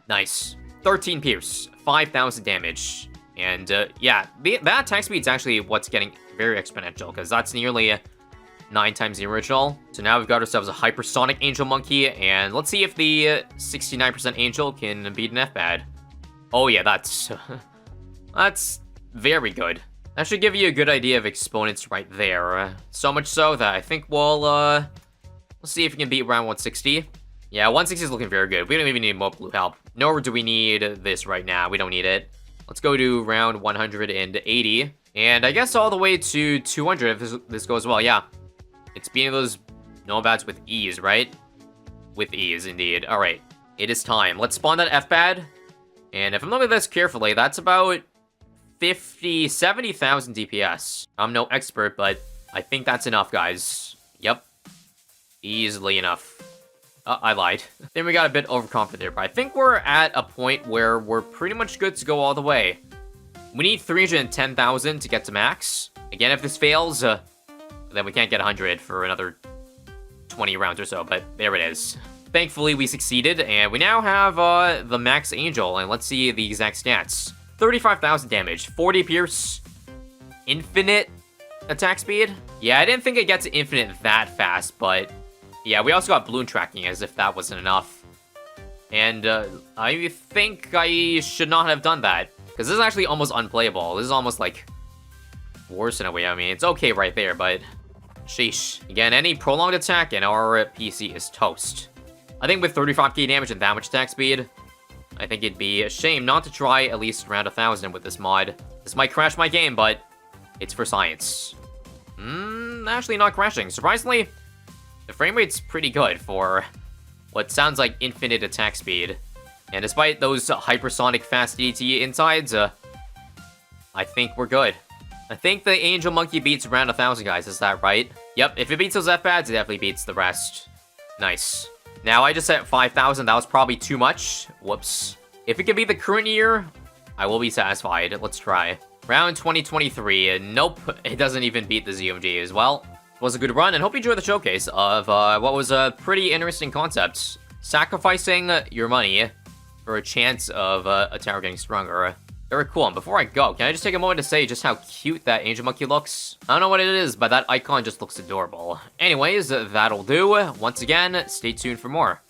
nice. 13 pierce. 5,000 damage. And, yeah, that attack speed is actually what's getting very exponential, because that's nearly 9 times the original. So now we've got ourselves a hypersonic Angel Monkey, and let's see if the 69% Angel can beat an F-Bad. Oh yeah, that's very good. That should give you a good idea of exponents right there. So much so that I think we'll see if we can beat around 160. Yeah, 160 is looking very good. We don't even need more blue help. Nor do we need this right now. We don't need it. Let's go to round 180. And I guess all the way to 200 if this goes well. Yeah. It's beating those Nomads with ease, right? With ease, indeed. Alright. It is time. Let's spawn that F-Bad. And if I'm looking at this carefully, that's about 70,000 DPS. I'm no expert, but I think that's enough, guys. Yep. Easily enough. I lied. Then we got a bit overconfident there, but I think we're at a point where we're pretty much good to go all the way. We need 310,000 to get to max. Again, if this fails, then we can't get 100 for another 20 rounds or so, but there it is. Thankfully, we succeeded, and we now have the max Angel, and let's see the exact stats. 35,000 damage, 40 pierce, infinite attack speed. Yeah, I didn't think it gets infinite that fast, but yeah, we also got balloon tracking as if that wasn't enough. And I think I should not have done that, because this is actually almost unplayable. This is almost like worse in a way. I mean, it's okay right there, but sheesh. Again, any prolonged attack and our PC is toast. I think with 35k damage and that much attack speed, I think it'd be a shame not to try at least around 1,000 with this mod. This might crash my game, but it's for science. Actually not crashing. Surprisingly, the frame rate's pretty good for what sounds like infinite attack speed. And despite those hypersonic fast DT insides, I think we're good. I think the Angel Monkey beats around 1,000, guys. Is that right? Yep, if it beats those F-pads, it definitely beats the rest. Nice. Now, I just set 5,000. That was probably too much. Whoops. If it can be the current year, I will be satisfied. Let's try. Round 2023. Nope, it doesn't even beat the ZMG as well. It was a good run, and hope you enjoyed the showcase of what was a pretty interesting concept. Sacrificing your money for a chance of a tower getting stronger. Very cool. And before I go, can I just take a moment to say just how cute that Angel Monkey looks? I don't know what it is, but that icon just looks adorable. Anyways, that'll do. Once again, stay tuned for more.